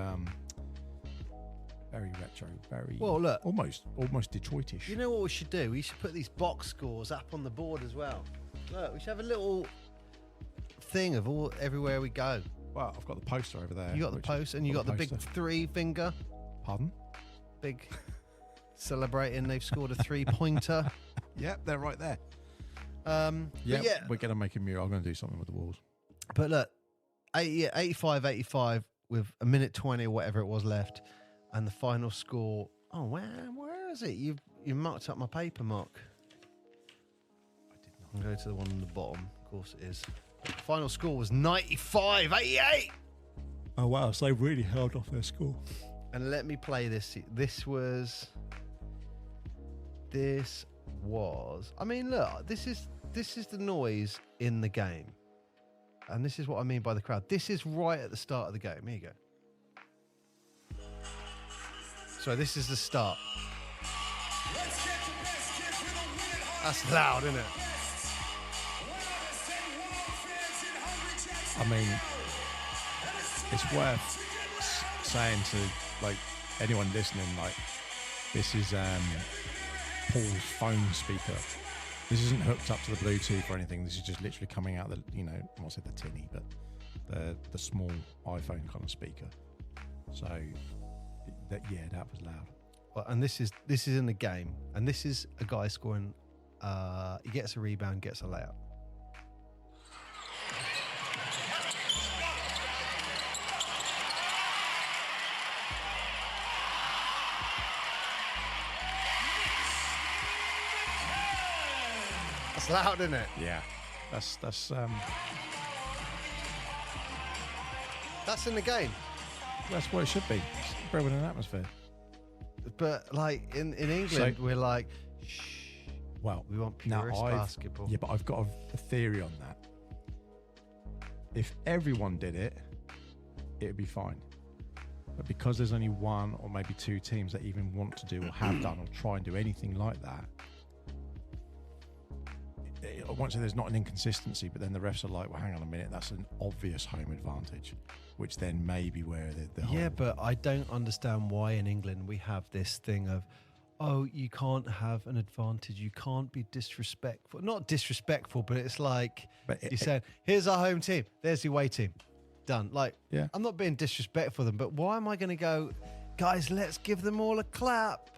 retro. Very look, almost Detroitish. You know what we should do? We should put these box scores up on the board as well. Look, we should have a little thing of everywhere we go. Well, I've got the poster over there. You got the poster, and you got the big 3 finger. Pardon? Big celebrating they've scored a 3-pointer. Yep, they're right there. Yeah, we're going to make a mural. I'm going to do something with the walls. But look, 85 with a minute 20 or whatever it was left, and the final score. Oh, where is it? You marked up my paper, Mark. I did not. I'll go to the one on the bottom. Of course it is. The final score was 95-88. Oh wow! So they really held off their score. And let me play this. This was. I mean, look. This is the noise in the game, and this is what I mean by the crowd. This is right at the start of the game. Here you go. So this is the start. That's loud, isn't it? I mean, it's worth saying to like anyone listening, like this is Paul's phone speaker. This isn't hooked up to the Bluetooth or anything. This is just literally coming out the, I won't say the tinny, but the small iPhone kind of speaker. So that was loud. Well, and this is in the game, and this is a guy scoring. He gets a rebound, gets a layup. That's loud, isn't it? Yeah, that's That's in the game. that's what it should be. It's building an atmosphere. But like in England, we're like, shh. Well, We want now purist basketball. Yeah, but I've got a theory on that. If everyone did it, it'd be fine. But because there's only one or maybe two teams that even want to do or have done or try and do anything like that, I won't say there's not an inconsistency, but then the refs are like, well, hang on a minute, that's an obvious home advantage, which then may be where the whole... Yeah, but I don't understand why in England we have this thing of, oh, you can't have an advantage. You can't be disrespectful. Not disrespectful, but it's like you said, here's our home team. There's your away team. Done. Like, yeah. I'm not being disrespectful to them, but why am I going to go, guys, let's give them all a clap.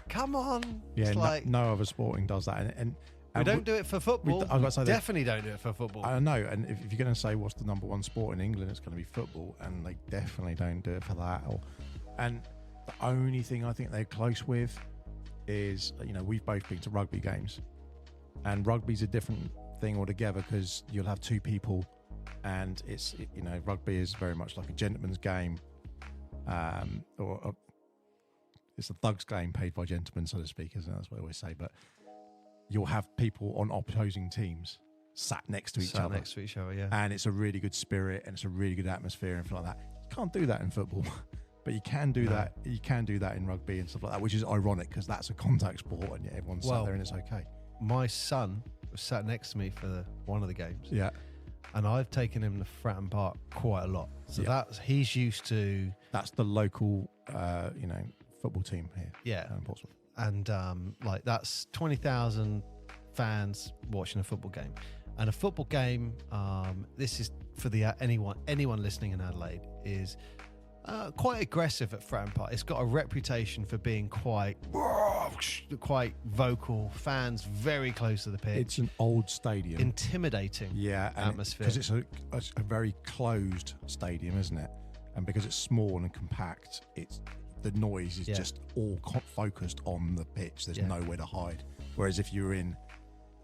Come on. Yeah, it's like, no other sporting does that. And we don't do it for football. I was about to say definitely don't do it for football. I know. And if you're going to say what's the number one sport in England, it's going to be football. And they definitely don't do it for that. And the only thing I think they're close with is, we've both been to rugby games, and rugby's a different thing altogether because you'll have two people, and rugby is very much like a gentleman's game, it's a thug's game paid by gentlemen, so to speak, isn't it? That's what I always say. But you'll have people on opposing teams sat next to each other, yeah. And it's a really good spirit and it's a really good atmosphere and stuff like that. You can't do that in football. But you can do that. You can do that in rugby and stuff like that, which is ironic because that's a contact sport and yet everyone's sat there and it's okay. My son was sat next to me for one of the games. Yeah. And I've taken him to Fratton Park quite a lot. So he's used to... That's the local, football team here. Yeah. In Portsmouth. And that's 20,000 fans watching a football game. And a football game, this is for anyone listening in Adelaide, is... quite aggressive at Fratton Park. It's got a reputation for being quite vocal. Fans very close to the pitch. It's an old stadium, intimidating. Atmosphere because it's a very closed stadium, isn't it? And because it's small and compact, the noise is just all focused on the pitch. There's nowhere to hide. Whereas if you're in,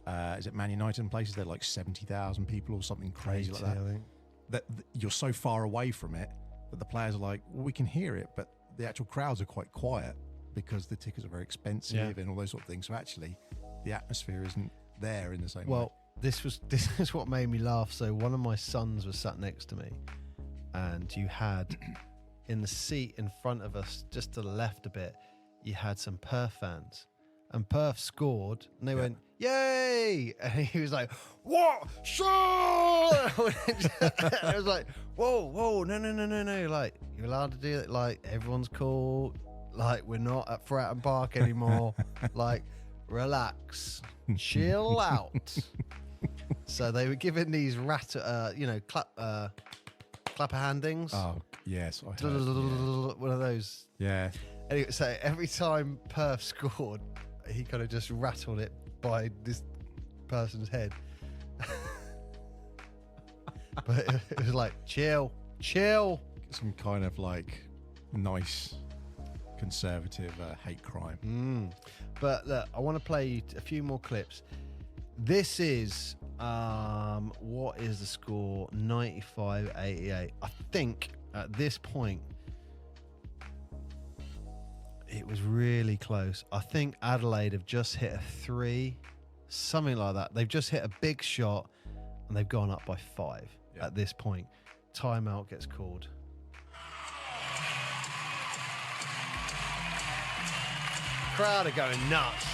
is it Man United and places, they're like 70,000 people or something crazy like that. I think. That you're so far away from it. But the players are like, well, we can hear it, but the actual crowds are quite quiet because the tickets are very expensive and all those sort of things. So actually, the atmosphere isn't there in the same way. Well, this is what made me laugh. So one of my sons was sat next to me, and you had in the seat in front of us, just to the left a bit, you had some Perth fans, and Perth scored, and they went, "Yay!" And he was like, "What? Sure!" I was like, "Whoa, no! Like, you're allowed to do it. Like, everyone's cool. Like, we're not at Fratton Park anymore. Like, relax, chill out." So they were giving these clapper handings. Oh yes, I heard, one of those. Yeah. Anyway, so every time Perth scored, he kind of just rattled it by this person's head. But it was like, chill. Some kind of like nice conservative hate crime. But look, I want to play a few more clips. This is, what is the score? 95-88. I think at this point, it was really close. I think Adelaide have just hit a 3, something like that. They've just hit a big shot and they've gone up by 5 at this point. Timeout gets called. Crowd are going nuts.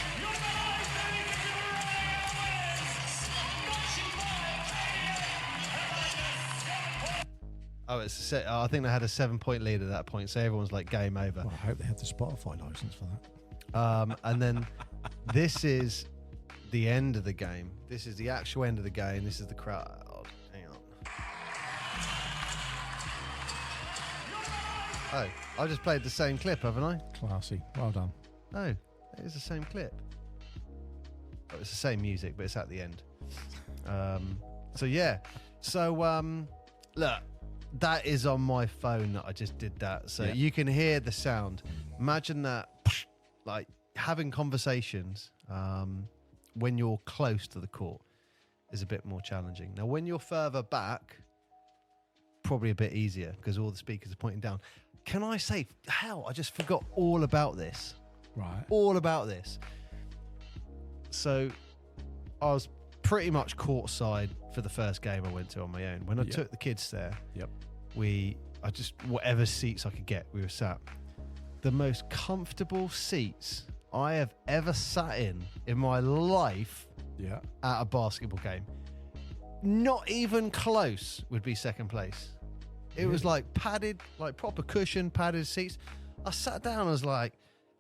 Oh, I think they had a 7-point lead at that point, so everyone's like game over. Well, I hope they had the Spotify license for that. And then this is the end of the game. This is the actual end of the game. This is the crowd. Oh, hang on. Oh, I just played the same clip, haven't I? Classy. Well done. No, it is the same clip. Oh, it's the same music, but it's at the end. Look, that is on my phone that I just did that. So you can hear the sound. Imagine that, like having conversations when you're close to the court is a bit more challenging. Now, when you're further back, probably a bit easier because all the speakers are pointing down. Can I say, hell, I just forgot all about this. Right. All about this. So I was pretty much courtside for the first game I went to on my own. When I took the kids there, whatever seats I could get, we were sat. The most comfortable seats I have ever sat in my life at a basketball game. Not even close would be second place. It was like padded, like proper cushion, padded seats. I sat down, I was like,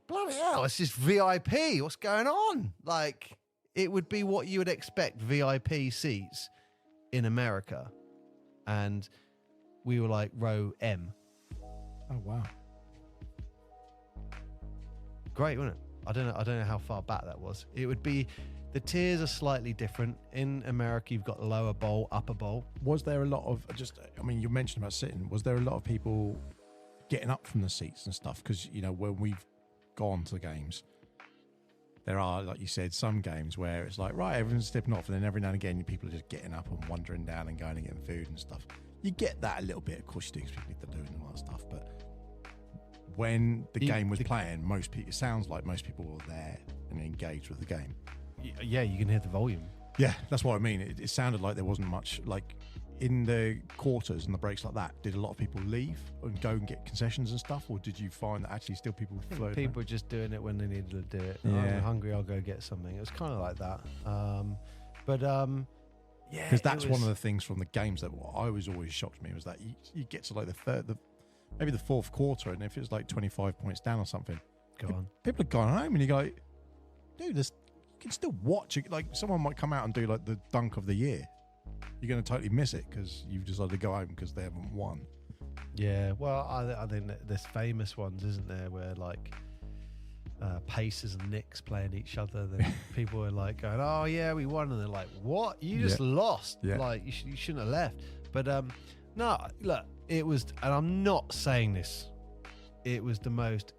bloody hell, it's just VIP. What's going on? Like, it would be what you would expect VIP seats in America. And we were like row M. Oh, wow. Great, wasn't it? I don't know how far back that was. It would be, the tiers are slightly different. In America, you've got lower bowl, upper bowl. Was there a lot of you mentioned about sitting, was there a lot of people getting up from the seats and stuff? Because, when we've gone to the games, there are, like you said, some games where it's like, right, everyone's stepping off, and then every now and again, people are just getting up and wandering down and going and getting food and stuff. You get that a little bit, of course you do, because people need to do and all that stuff, but when the game was playing, it sounds like most people were there and engaged with the game. Yeah, you can hear the volume. Yeah, that's what I mean. It sounded like there wasn't much, like in the quarters and the breaks like that. Did a lot of people leave and go and get concessions and stuff, or did you find that actually still people flowed? People were just doing it when they needed to do it. Yeah. I'm hungry, I'll go get something. It was kind of like that. Yeah, because that's one of the things from the games that I was always shocked me was that you get to like maybe the fourth quarter, and if it was like 25 points down or something, people have gone home, and you go, dude, you can still watch it. Like, someone might come out and do like the dunk of the year. You're going to totally miss it because you've decided to go home because they haven't won. Yeah, well, I think there's famous ones, isn't there, where like Pacers and Knicks playing each other, then people are like going, oh yeah, we won, and they're like, what? You just lost. Like, you shouldn't have left. But no, look, it was, and I'm not saying this, it was the most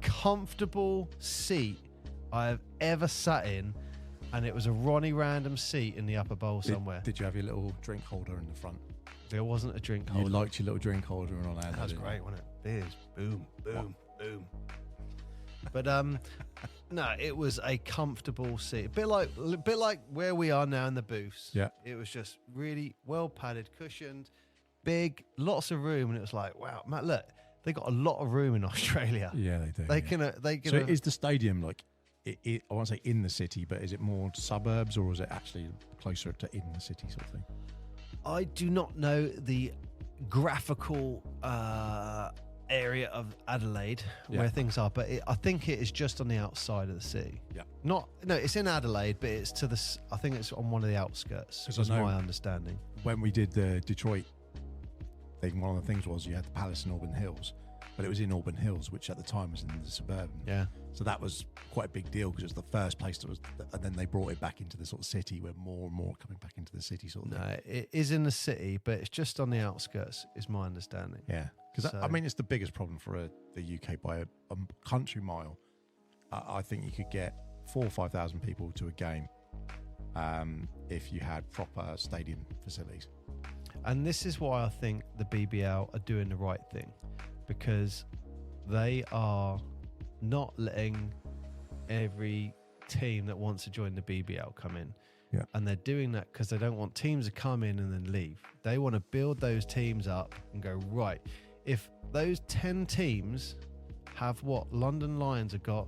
comfortable seat I have ever sat in, and it was a Ronnie Random seat in the upper bowl somewhere. Did you have your little drink holder in the front? There wasn't a drink holder. You liked your little drink holder on that. That was great, wasn't it? Beers, boom, boom, boom. But no, it was a comfortable seat. A bit like where we are now in the booths. Yeah. It was just really well padded, cushioned, big, lots of room, and it was like, wow, Matt, look, they got a lot of room in Australia. Yeah, they do. They can. So is the stadium like? I won't say in the city, but is it more suburbs, or is it actually closer to in the city sort of thing? I do not know the graphical area of Adelaide where things are, but I think it is just on the outside of the city. Yeah. No, it's in Adelaide, but it's I think it's on one of the outskirts. That's my understanding. When we did the Detroit thing, one of the things was you had the Palace in Auburn Hills, but it was in Auburn Hills, which at the time was in the suburban. Yeah. So that was quite a big deal because it was the first place that was, and then they brought it back into the sort of city where more and more coming back into the city sort of thing. No, it is in the city, but it's just on the outskirts, is my understanding. Yeah. Because, I mean, it's the biggest problem for the UK by a country mile. I think you could get 4,000 or 5,000 people to a game if you had proper stadium facilities. And this is why I think the BBL are doing the right thing, because they are not letting every team that wants to join the BBL come in. Yeah. And they're doing that because they don't want teams to come in and then leave. They want to build those teams up and go, right, if those 10 teams have what London Lions have got,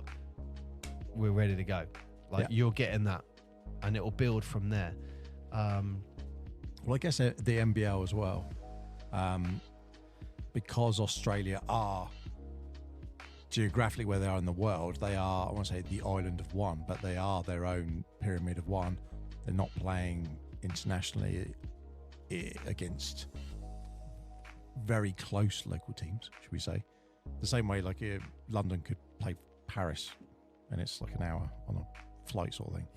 we're ready to go. Like, you're getting that, and it will build from there. Well, I guess the NBL as well, because Australia are geographically where they are in the world, they are, I want to say the island of one, but they are their own pyramid of one. They're not playing internationally against very close local teams, should we say. The same way like London could play Paris and it's like an hour on a flight sort of thing.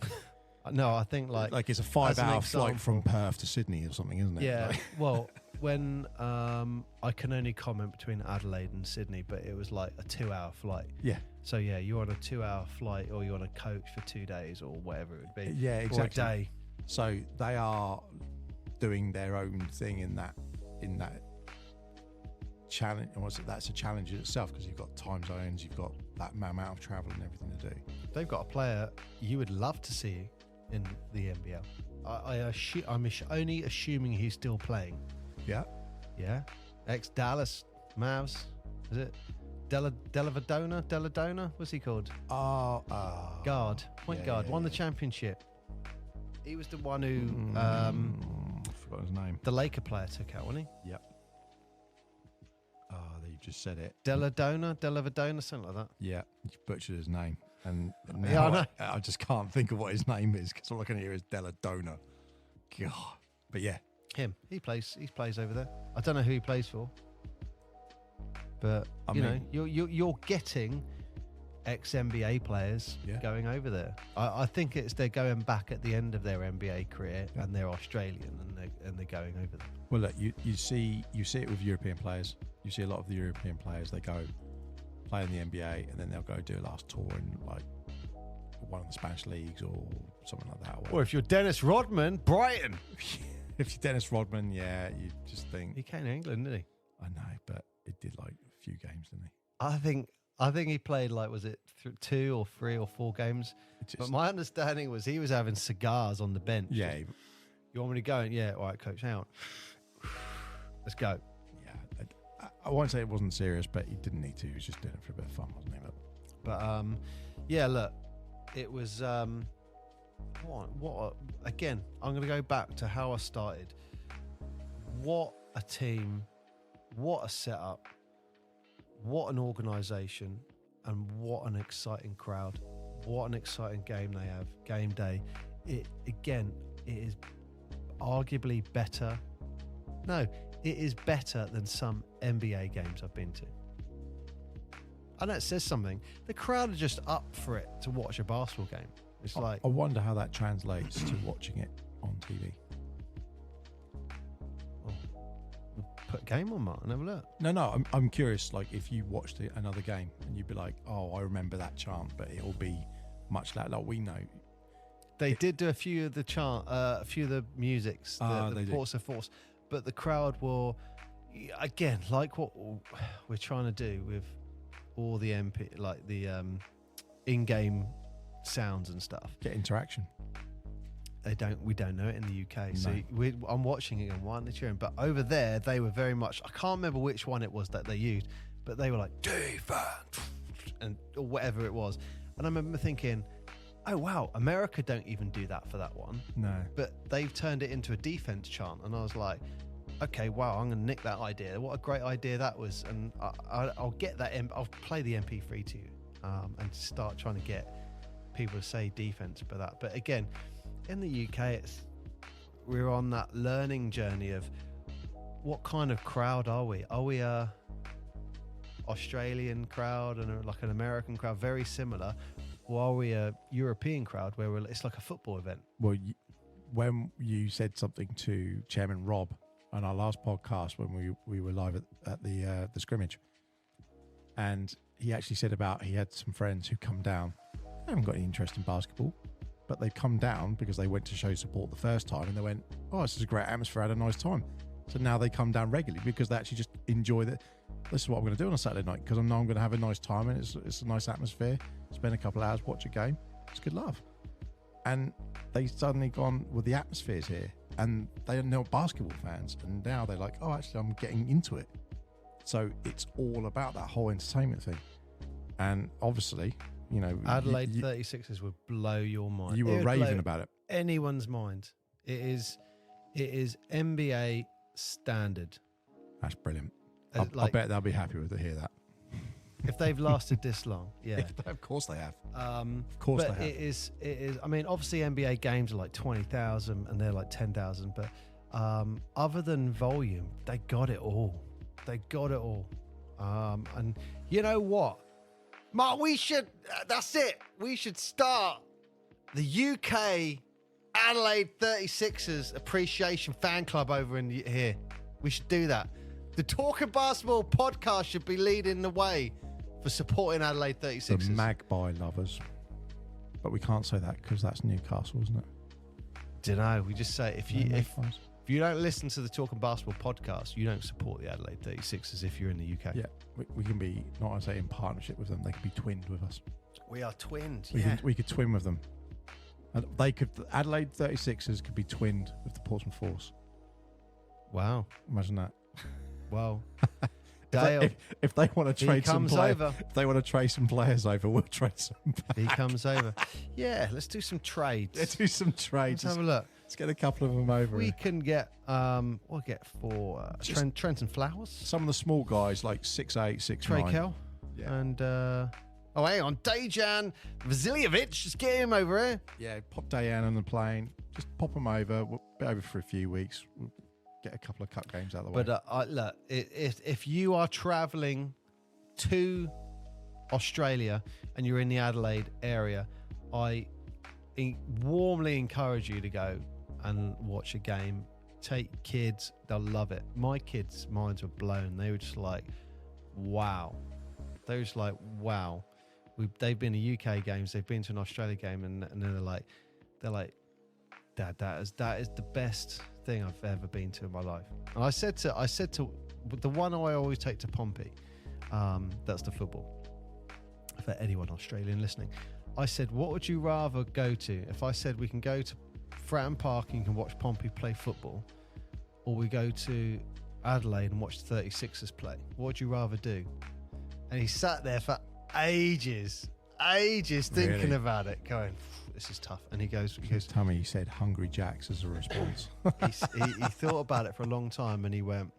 No, I think Like it's a as an 5-hour flight from example- Perth to Sydney or something, isn't it? Yeah. Like, Well, when I can only comment between Adelaide and Sydney, but it was like a 2-hour flight. yeah. So yeah, you're on a 2-hour flight, or you're on a coach for 2 days, or whatever it would be. Yeah, exactly. Or a day. So they are doing their own thing in that challenge. And that's a challenge in itself, because you've got time zones, you've got that amount of travel and everything to do. They've got a player you would love to see in the NBL. I'm only assuming he's still playing. Yeah. Yeah, ex-Dallas Mavs. Is it Deladona? What's he called? Guard, point guard. Won the championship. He was the one who I forgot his name. the Laker player took out, wasn't he? Yep. You just said it. Deladona, something like that. Yeah, you butchered his name, and Yeah, I now know. I just can't think of what his name is, because all I can hear is Deladona. God, but yeah, Him. He plays over there. I don't know who he plays for, but I you mean- know, you're getting ex-NBA players Yeah. going over there. I think they're going back at the end of their NBA career, and they're Australian, and they're going over there. well, look, you see it with European players. You see a lot of the European players, they go play in the NBA, and then they'll go do a last tour in like one of the Spanish leagues or something like that. Or if you're Dennis Rodman, Brighton. If you're Dennis Rodman, yeah, you just think, He came to England, didn't he? I know, but it did like a few games, didn't he? I think he played was it 2 or 3 or 4 games? It just, But my understanding was he was having cigars on the bench. yeah, You want me to go? Yeah, all right, coach, hang on. Let's go. yeah. I won't say it wasn't serious, but he didn't need to. He was just doing it for a bit of fun, wasn't he? But yeah, look, it was again, I'm going to go back to how I started. What a team, what a setup, what an organisation, and what an exciting crowd. What an exciting game they have, game day. It is arguably better. No, it is better than some NBA games I've been to. I know it says something. The crowd are just up for it to watch a basketball game. It's like, I wonder how that translates to watching it on TV. put a game on, Mark, and have a look. No, I'm curious. Like, if you watched another game and you'd be like, "Oh, I remember that chant," but it'll be much like we know. They did do a few of the musics, They the did. Portsmouth Force, but the crowd will, again, like what we're trying to do with all the MP, like the in-game sounds and stuff. Get interaction. We don't know it in the UK. So No. I'm watching it and why aren't they cheering? But over there, they were very much, I can't remember which one it was that they used, but they were like, defense, and or whatever it was. And I remember thinking, oh wow, America don't even do that for that one. No. But they've turned it into a defense chant. And I was like, okay, wow, I'm going to nick that idea. What a great idea that was. And I'll get that, I'll play the MP3 to you and start trying to get people to say defense for that. But again, in the UK, we're on that learning journey of what kind of crowd are we? Are we a Australian crowd and like an American crowd, very similar? Or are we a European crowd where it's like a football event? Well, when you said something to Chairman Rob on our last podcast when we were live at the scrimmage, and he actually said about he had some friends who come down. They haven't got any interest in basketball, but they come down because they went to show support the first time, and they went, "Oh, this is a great atmosphere. I had a nice time." So now they come down regularly because they actually just enjoy that. This is what I'm going to do on a Saturday night because I know I'm going to have a nice time and it's a nice atmosphere. Spend a couple of hours, watch a game. It's good love. And they suddenly gone, well, the atmosphere's here, and they are not basketball fans, and now they're like, oh, actually, I'm getting into it. So it's all about that whole entertainment thing. And obviously, you know, Adelaide 36ers would blow your mind. You It were would raving blow about it. anyone's mind. It is NBA standard. That's brilliant. As I bet they'll be happy to hear that. If they've lasted this long, yeah. Of course they have. Of course but they have. it is. I mean, obviously NBA games are like 20,000 and they're like 10,000. But other than volume, they got it all. They got it all. And you know what, Mark? We should. That's it. We should start the UK Adelaide 36ers Appreciation Fan Club over in here. We should do that. The Talking Basketball podcast should be leading the way for supporting Adelaide 36ers. The Magpie lovers. But we can't say that because that's Newcastle, isn't it? Dunno. We just say if you don't listen to the Talking Basketball podcast, you don't support the Adelaide 36ers if you're in the UK. Yeah, we can be, not I say in partnership with them, they can be twinned with us. We are twinned, We could twin with them. And the Adelaide 36ers could be twinned with the Portsmouth Force. Wow. Imagine that. Well, Dale, if they want to trade some players, over. If they want to trade some players over, we'll trade some back. He comes over. Yeah, let's do some trades. Let's do some trades. Let's have a look. Let's get a couple of them over. We can get we'll get for Trenton Flowers. Some of the small guys like 6'8", 6'9". Trey Kell. Yeah. And hang on, Dejan Vasiljevic. Just get him over here. Yeah, pop Dayan on the plane. Just pop them over. We'll be over for a few weeks. We'll get a couple of cup games out of the way. But look, if you are travelling to Australia and you're in the Adelaide area, I warmly encourage you to go and watch a game. Take kids, they'll love it. My kids' minds were blown. They were just like, wow. They were just like, wow. They've been to UK games, they've been to an Australia game, and they're like, Dad, that is the best thing I've ever been to in my life. And I said to the one I always take to Pompey, that's the football. For anyone Australian listening, I said, what would you rather go to? If I said we can go to Fratton Park and you can watch Pompey play football, or we go to Adelaide and watch the 36ers play, what would you rather do? And he sat there for ages thinking about it, going, this is tough. And he goes, tell me, he said Hungry Jacks as a response. he thought about it for a long time, and he went,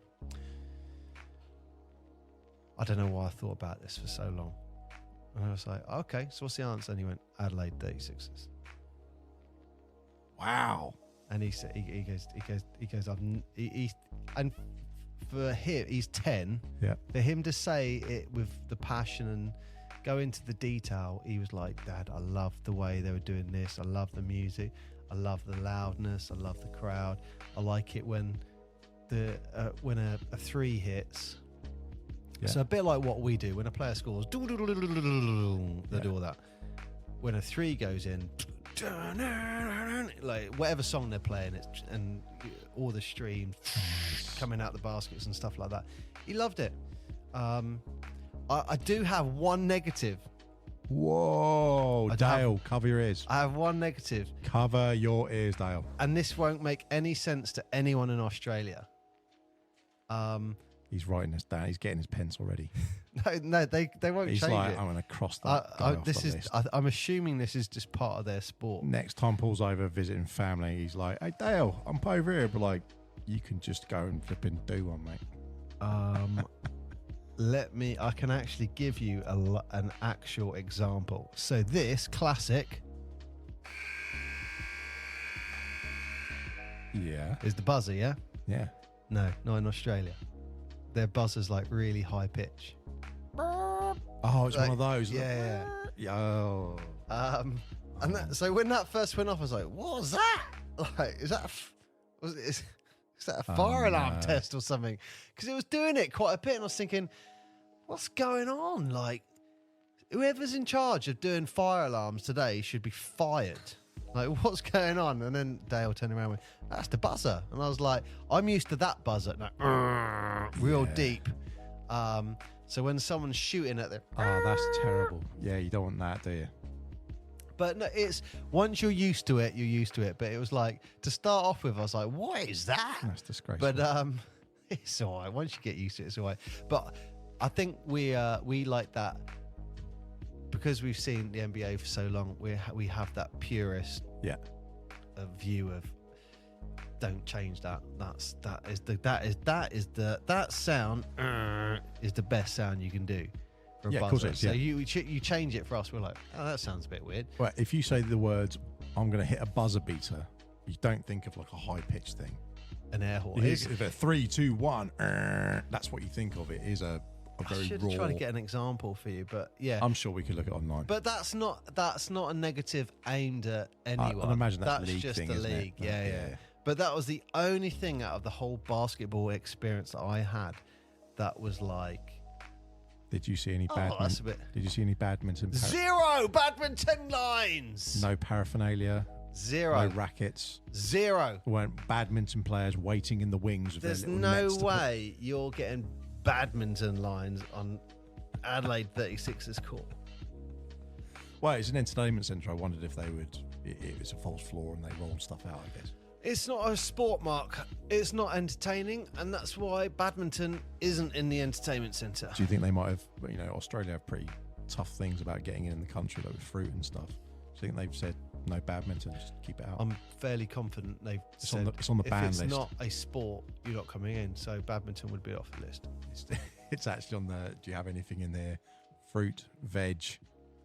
I don't know why I thought about this for so long. And I was like, okay, so what's the answer? And he went, Adelaide 36ers. Wow. And he said, and for him, he's 10. Yeah. For him to say it with the passion and go into the detail, he was like, Dad, I love the way they were doing this. I love the music. I love the loudness. I love the crowd. I like it when a three hits. Yeah. So a bit like what we do when a player scores, they do all that. When a three goes in, like whatever song they're playing, and all the stream coming out the baskets and stuff like that. He loved it. I do have one negative. Whoa, Dale, cover your ears. I have one negative. Cover your ears, Dale. And this won't make any sense to anyone in Australia. He's writing this down. He's getting his pencil ready. No, they won't He's change like, it. I'm going to cross that. I'm assuming this is just part of their sport. Next time Paul's over visiting family, he's like, hey, Dale, I'm over here. But like, you can just go and flip and do one, mate. I can actually give you an actual example. So this classic is the buzzer, yeah? Yeah. No, not in Australia. Their buzzer's like really high pitch. Oh, it's like, one of those. Yeah. Oh. So when that first went off, I was like, what was that? Like, is that a fire alarm test or something? Because it was doing it quite a bit, and I was thinking, what's going on? Like, whoever's in charge of doing fire alarms today should be fired. Like, what's going on? And then Dale turned around and went, that's the buzzer. And I was like, I'm used to that buzzer. Like, real deep. So when someone's shooting at them. Oh, that's terrible. Yeah, you don't want that, do you? But no, it's once you're used to it, you're used to it. But it was like, to start off with, I was like, what is that? That's disgraceful. But it's all right. Once you get used to it, it's all right. But I think we like that. Because we've seen the NBA for so long, we have that purist view of don't change that. That sound is the best sound you can do for a buzzer. Of course it is, so you change it for us. We're like, oh, that sounds a bit weird. Well, if you say the words, I'm going to hit a buzzer beater, you don't think of like a high pitched thing. An air horn. If a 3, 2, 1, that's what you think of. It is a a very I should raw. have tried to get an example for you, but yeah. I'm sure we could look it online. But that's not a negative aimed at anyone. I'd imagine that's that's league just thing, the isn't it? league. Yeah. But that was the only thing out of the whole basketball experience that I had that was like. Did you see any That's a bit. Did you see any badminton? Zero badminton lines. No paraphernalia. Zero. No rackets. Zero. Weren't badminton players waiting in the wings with There's their little no nets to way you're getting badminton lines on Adelaide 36ers court. Well, it's an entertainment centre. I wondered if they would. It was a false floor and they rolled stuff out, I guess. It's not a sport, Mark. It's not entertaining, and that's why badminton isn't in the entertainment centre. Do you think they might have, Australia have pretty tough things about getting in the country, like with fruit and stuff. Do you think they've said no badminton, just keep it out? I'm fairly confident they've said it's on the ban if list. it's not a sport, you're not coming in, so badminton would be off the list. It's actually on the, do you have anything in there? Fruit, veg,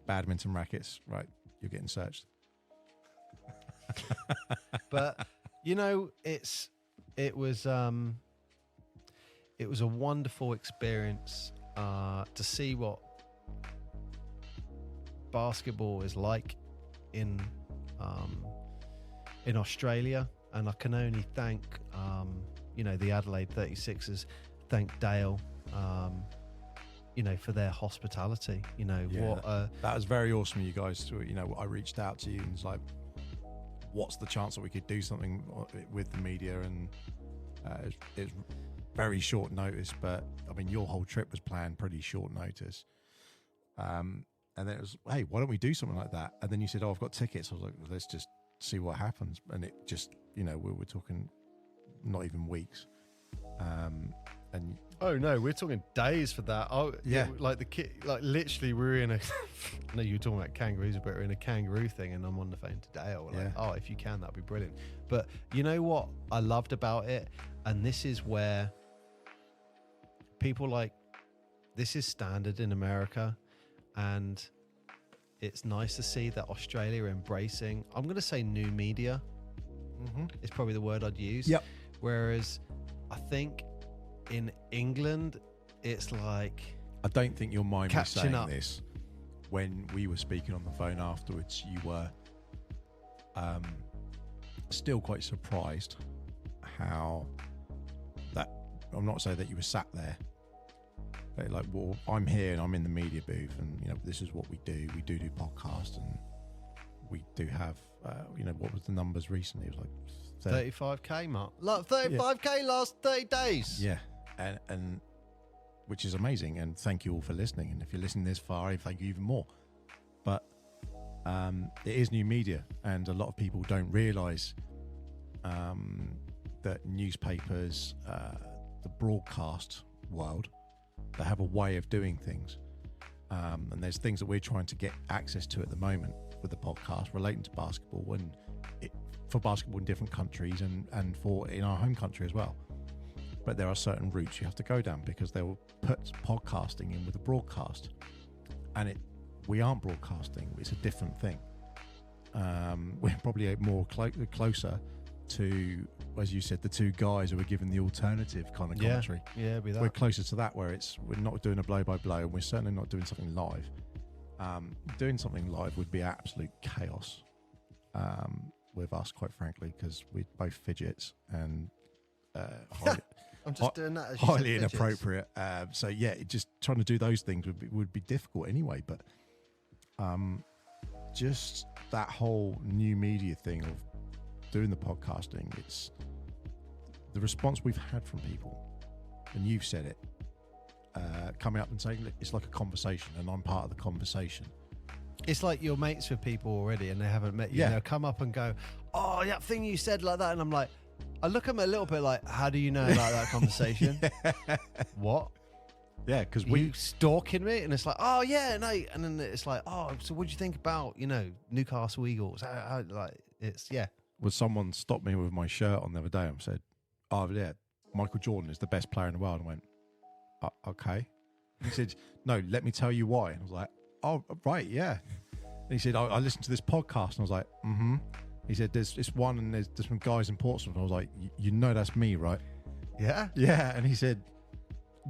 badminton rackets, right, you're getting searched. But it was a wonderful experience to see what basketball is like in Australia, and I can only thank the Adelaide 36ers, thank Dale, for their hospitality. That was very awesome of you guys. I reached out to you and was like, what's the chance that we could do something with the media? And it's very short notice, but I mean, your whole trip was planned pretty short notice. And then it was, hey, why don't we do something like that? And then you said, oh, I've got tickets. I was like, let's just see what happens. And it just, we were talking not even weeks. And oh no, we're talking days for that. Oh yeah, literally, we were in a. I know you were talking about kangaroos, but we're in a kangaroo thing, and I'm on the phone to Dale. Oh, if you can, that'd be brilliant. But you know what I loved about it, and this is where people this is standard in America, and it's nice to see that Australia are embracing. I'm going to say new media. Mm-hmm. Is probably the word I'd use. Yep. Whereas I think in England, it's like... I don't think you'll mind me saying up. this. When we were speaking on the phone afterwards, you were still quite surprised how that... I'm not saying that you were sat there, but like, well, I'm here and I'm in the media booth, and this is what we do. We do podcasts, and we do have what was the numbers recently? It was like 35k, Mark. 35k last 30 days. Yeah, and which is amazing, and thank you all for listening. And if you're listening this far, thank you even more. But it is new media, and a lot of people don't realise that newspapers, the broadcast world, they have a way of doing things, and there's things that we're trying to get access to at the moment with the podcast relating to basketball, and for basketball in different countries, and for in our home country as well. But there are certain routes you have to go down, because they will put podcasting in with a broadcast, and we aren't broadcasting. It's a different thing. We're probably more closer to, as you said, the two guys who were given the alternative kind of commentary. Yeah, be that. We're closer to that, where we're not doing a blow by blow, and we're certainly not doing something live. Doing something live would be absolute chaos with us, quite frankly, because we're both fidgets and I'm just doing that as you highly said, inappropriate. So yeah, just trying to do those things would be difficult anyway. But just that whole new media thing of doing the podcasting, it's the response we've had from people, and you've said it, coming up and saying, look, it's like a conversation, and I'm part of the conversation. It's like you're mates with people already and they haven't met you. Yeah. They'll come up and go, oh, that thing you said like that. And I'm like, I look at them a little bit like, how do you know about that conversation? What? Yeah, because you stalking me? And it's like, oh, yeah, no. And then it's like, oh, so what do you think about, Newcastle Eagles? How, it's, yeah. Well, someone stopped me with my shirt on the other day and said, oh, yeah, Michael Jordan is the best player in the world. And I went, okay. He said, no, let me tell you why. And I was like, oh, right, yeah. And he said, I listened to this podcast. And I was like, mm-hmm. He said, there's this one, and there's some guys in Portsmouth. And I was like, you know that's me, right? Yeah? Yeah. And he said,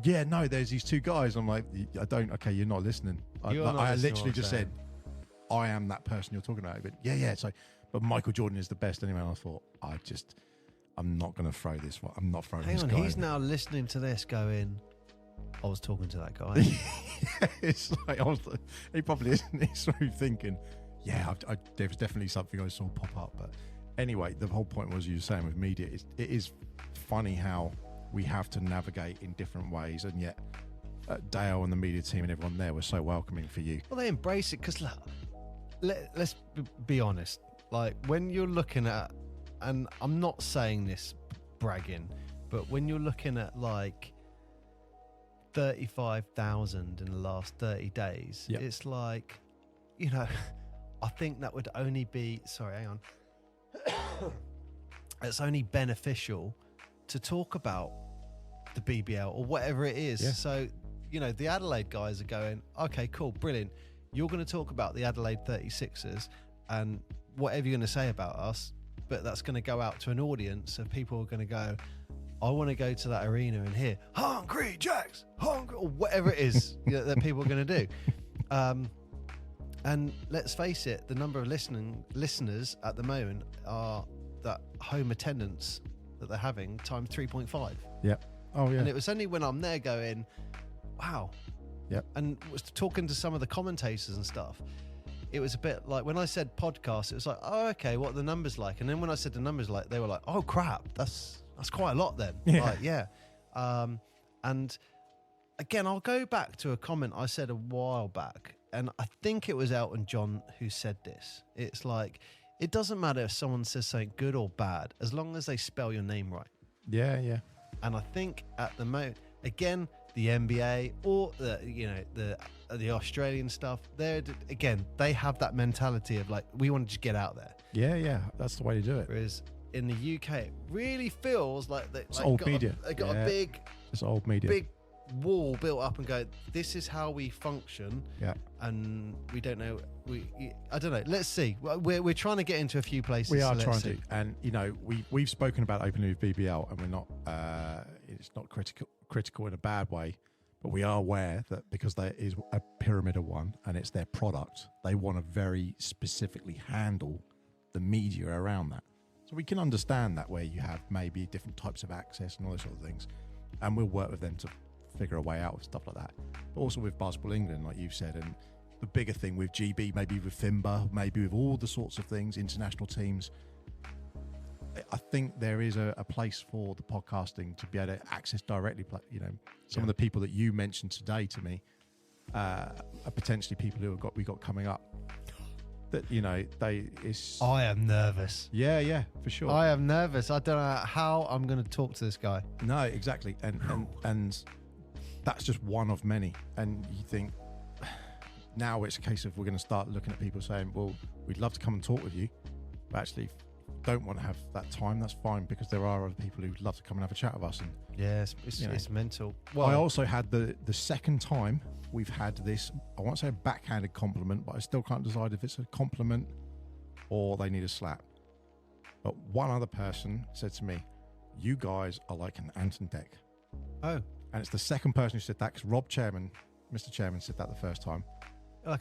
yeah, no, there's these two guys. I'm like, I don't. Okay, you're not listening. I literally just said, I am that person you're talking about. But yeah. So, but Michael Jordan is the best anyway. And I thought, I'm not going to throw this. I'm not throwing this guy. Hang on, he's now listening to this going, I was talking to that guy. It's like, he probably isn't. He's probably thinking, yeah, there was definitely something I saw pop up. But anyway, the whole point was, you were saying with media, it is funny how we have to navigate in different ways, and yet Dale and the media team and everyone there were so welcoming for you. Well, they embrace it because let's be honest. Like, when you're looking at, and I'm not saying this bragging, but when you're looking at like 35,000 in the last 30 days, it's like, you know, I think that would only be, sorry, hang on. It's only beneficial to talk about the BBL or whatever it is. Yeah. So, you know, the Adelaide guys are going, okay, cool, brilliant. You're going to talk about the Adelaide 36ers and whatever you're going to say about us, but that's going to go out to an audience of people who are going to go, I want to go to that arena and hear Hungry Jacks, hungry, or whatever it is that people are going to do. And let's face it, the number of listeners at the moment are that home attendance that they're having times 3.5. Yeah. Oh, yeah. And it was only when I'm there going, wow. Yep. And was talking to some of the commentators and stuff. It was a bit like when I said podcast, it was like, oh, okay, what are the numbers like? And then when I said the numbers like, they were like, oh, crap, that's quite a lot then. Yeah. Like, yeah. And again, I'll go back to a comment I said a while back, and I think it was Elton John who said this. It's like, it doesn't matter if someone says something good or bad, as long as they spell your name right. Yeah, yeah. And I think at the moment, again, the NBA or the Australian stuff, they have that mentality of like, we want to just get out there. Yeah, yeah, that's the way to do it. Whereas in the UK, it really feels like it's old media. They got a big, it's old media, big wall built up and go, this is how we function. Yeah, and we don't know. I don't know. Let's see. We're trying to get into a few places. We are trying to, and you know, we've spoken about opening with BBL, and we're not. It's not critical in a bad way, but we are aware that because there is a pyramid of one, and it's their product, they want to very specifically handle the media around that. So we can understand that where you have maybe different types of access and all those sort of things, and we'll work with them to figure a way out with stuff like that. But also with Basketball England, like you've said, and the bigger thing with GB, maybe with FIBA, maybe with all the sorts of things, international teams. I think there is a place for the podcasting to be able to access directly. You know, some of the people that you mentioned today to me are potentially people who we got coming up. That, you know, I am nervous. Yeah, for sure. I am nervous. I don't know how I'm going to talk to this guy. No, exactly, and that's just one of many. And you think now it's a case of we're going to start looking at people saying, well, we'd love to come and talk with you, but actually don't want to have that time. That's fine, because there are other people who'd love to come and have a chat with us. And yeah, it's mental. Well, I also had the second time we've had this, I won't say a backhanded compliment, but I still can't decide if it's a compliment or they need a slap. But one other person said to me, you guys are like an Anton Deck. Oh. And it's the second person who said that, because Mr. Chairman said that the first time. Like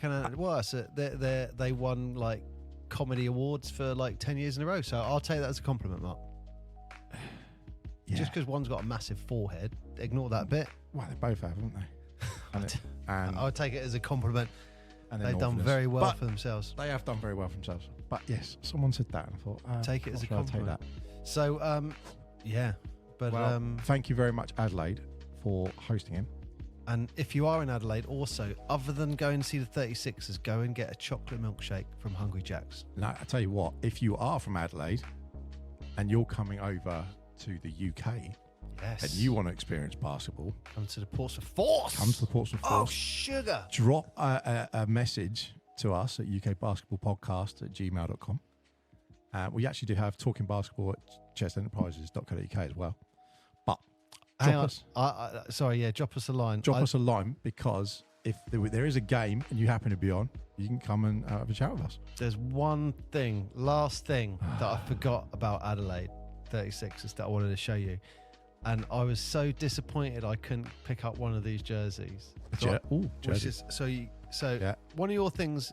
they won like comedy awards for like 10 years in a row. So I'll take that as a compliment, Mark. Yeah. Just because one's got a massive forehead, ignore that bit. Well, they both have, haven't they? And I'll take it as a compliment. And they've done very well for themselves. They have done very well for themselves. But yes, someone said that, and I thought, take it as a compliment. I'll take that. So, yeah. But thank you very much, Adelaide, for hosting him. And if you are in Adelaide, also, other than going to see the 36ers, go and get a chocolate milkshake from Hungry Jack's. Now, I tell you what, if you are from Adelaide and you're coming over to the UK, yes, and you want to experience basketball, come to the Portsmouth Force. Force. Oh, sugar. Drop a message to us at ukbasketballpodcast@gmail.com. We actually do have Talking Basketball at chestenterprises.co.uk as well. But drop us a line. Drop us a line, because if there is a game and you happen to be on, you can come and have a chat with us. There's one thing, last thing that I forgot about Adelaide 36ers that I wanted to show you. and I was so disappointed I couldn't pick up one of these jerseys. Jerseys. So one of your things,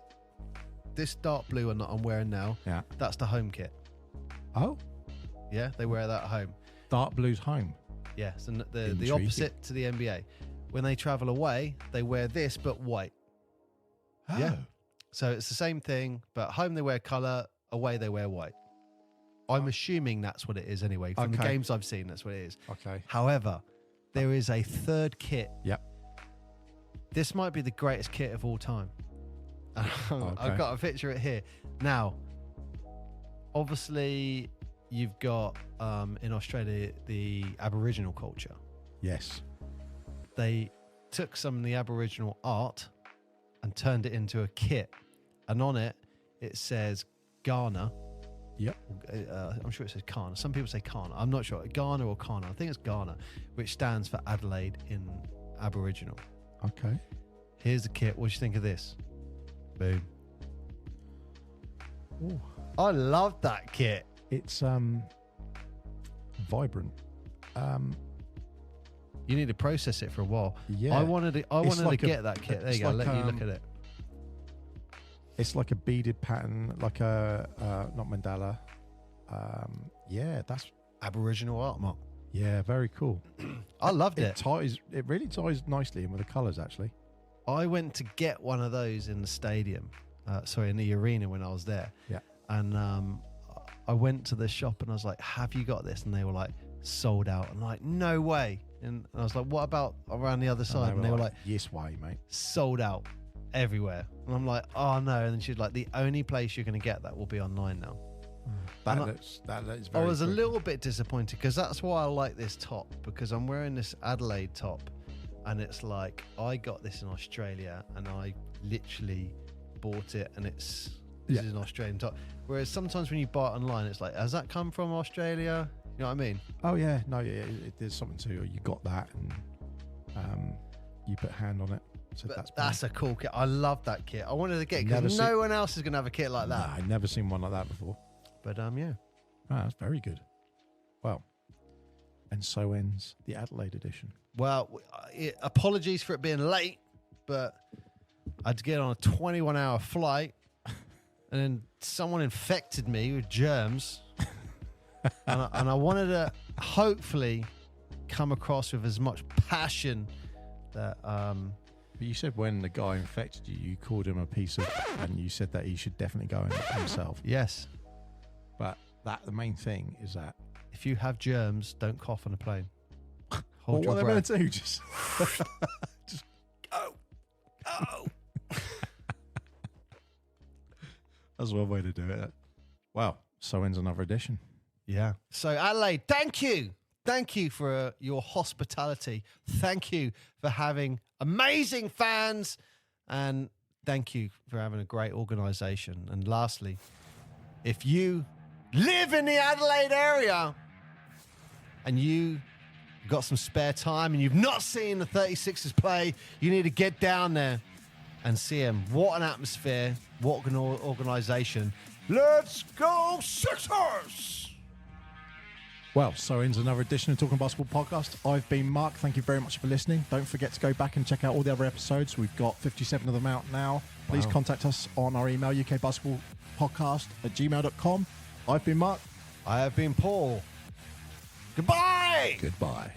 this dark blue one that I'm wearing now, that's the home kit. Oh, yeah, they wear that at home. Dark blue's home. Yeah, so the opposite to the NBA. When they travel away, they wear this but white. Oh. Yeah, so it's the same thing, but home they wear colour, away they wear white. I'm assuming that's what it is anyway. From the games I've seen, that's what it is. Okay. However, there is a third kit. Yep. This might be the greatest kit of all time. I've got a picture of it here. Now, obviously, you've got in Australia the Aboriginal culture. Yes. They took some of the Aboriginal art and turned it into a kit. And on it, it says Ghana. Yep. I'm sure it says Kana. Some people say Kana. I'm not sure. Ghana or Kana. I think it's Ghana, which stands for Adelaide in Aboriginal. Okay. Here's the kit. What do you think of this? Boom. Ooh. I love that kit. It's vibrant. You need to process it for a while. Yeah. I wanted to get that kit. There you go. Like, Let you look at it. It's like a beaded pattern, like a not mandala. Yeah, that's Aboriginal art, Mark. Yeah, very cool. I loved it. It really ties nicely in with the colours, actually. I went to get one of those in the stadium, in the arena when I was there. Yeah. And I went to the shop and I was like, have you got this? And they were like, sold out. And I'm like, no way. And I was like, what about around the other side? And they were like, yes way, mate. Sold out everywhere. And I'm like, oh no. And then she's like, the only place you're going to get that will be online now. That is very I was quick. a little bit disappointed because that's why I like this top, because I'm wearing this Adelaide top and it's like I got this in Australia and I literally bought it and this is an Australian top. Whereas sometimes when you buy it online, it's like, has that come from Australia? You know what I mean? Oh yeah, no, yeah, there's something to you got that and you put a hand on it. So that's a cool kit. I love that kit. I wanted to get it because no one else is going to have a kit like that. Nah, I've never seen one like that before. But yeah. That's very good. Well, and so ends the Adelaide edition. Well, apologies for it being late, but I had to get on a 21-hour flight and then someone infected me with germs. and I wanted to hopefully come across with as much passion that... But you said when the guy infected you, you called him a piece of... and you said that he should definitely go in himself. Yes. But the main thing is that... If you have germs, don't cough on a plane. Hold your breath. What are they going to do? Just go. That's one way to do it. Well, so ends another edition. Yeah. So Adelaide, thank you. Thank you for your hospitality. Thank you for having amazing fans. And thank you for having a great organisation. And lastly, if you live in the Adelaide area and you got some spare time and you've not seen the 36ers play, you need to get down there and see them. What an atmosphere. What an organisation. Let's go Sixers! Well, so ends another edition of Talking Basketball Podcast. I've been Mark. Thank you very much for listening. Don't forget to go back and check out all the other episodes. We've got 57 of them out now. Please contact us on our email, ukbasketballpodcast@gmail.com. I've been Mark. I have been Paul. Goodbye! Goodbye.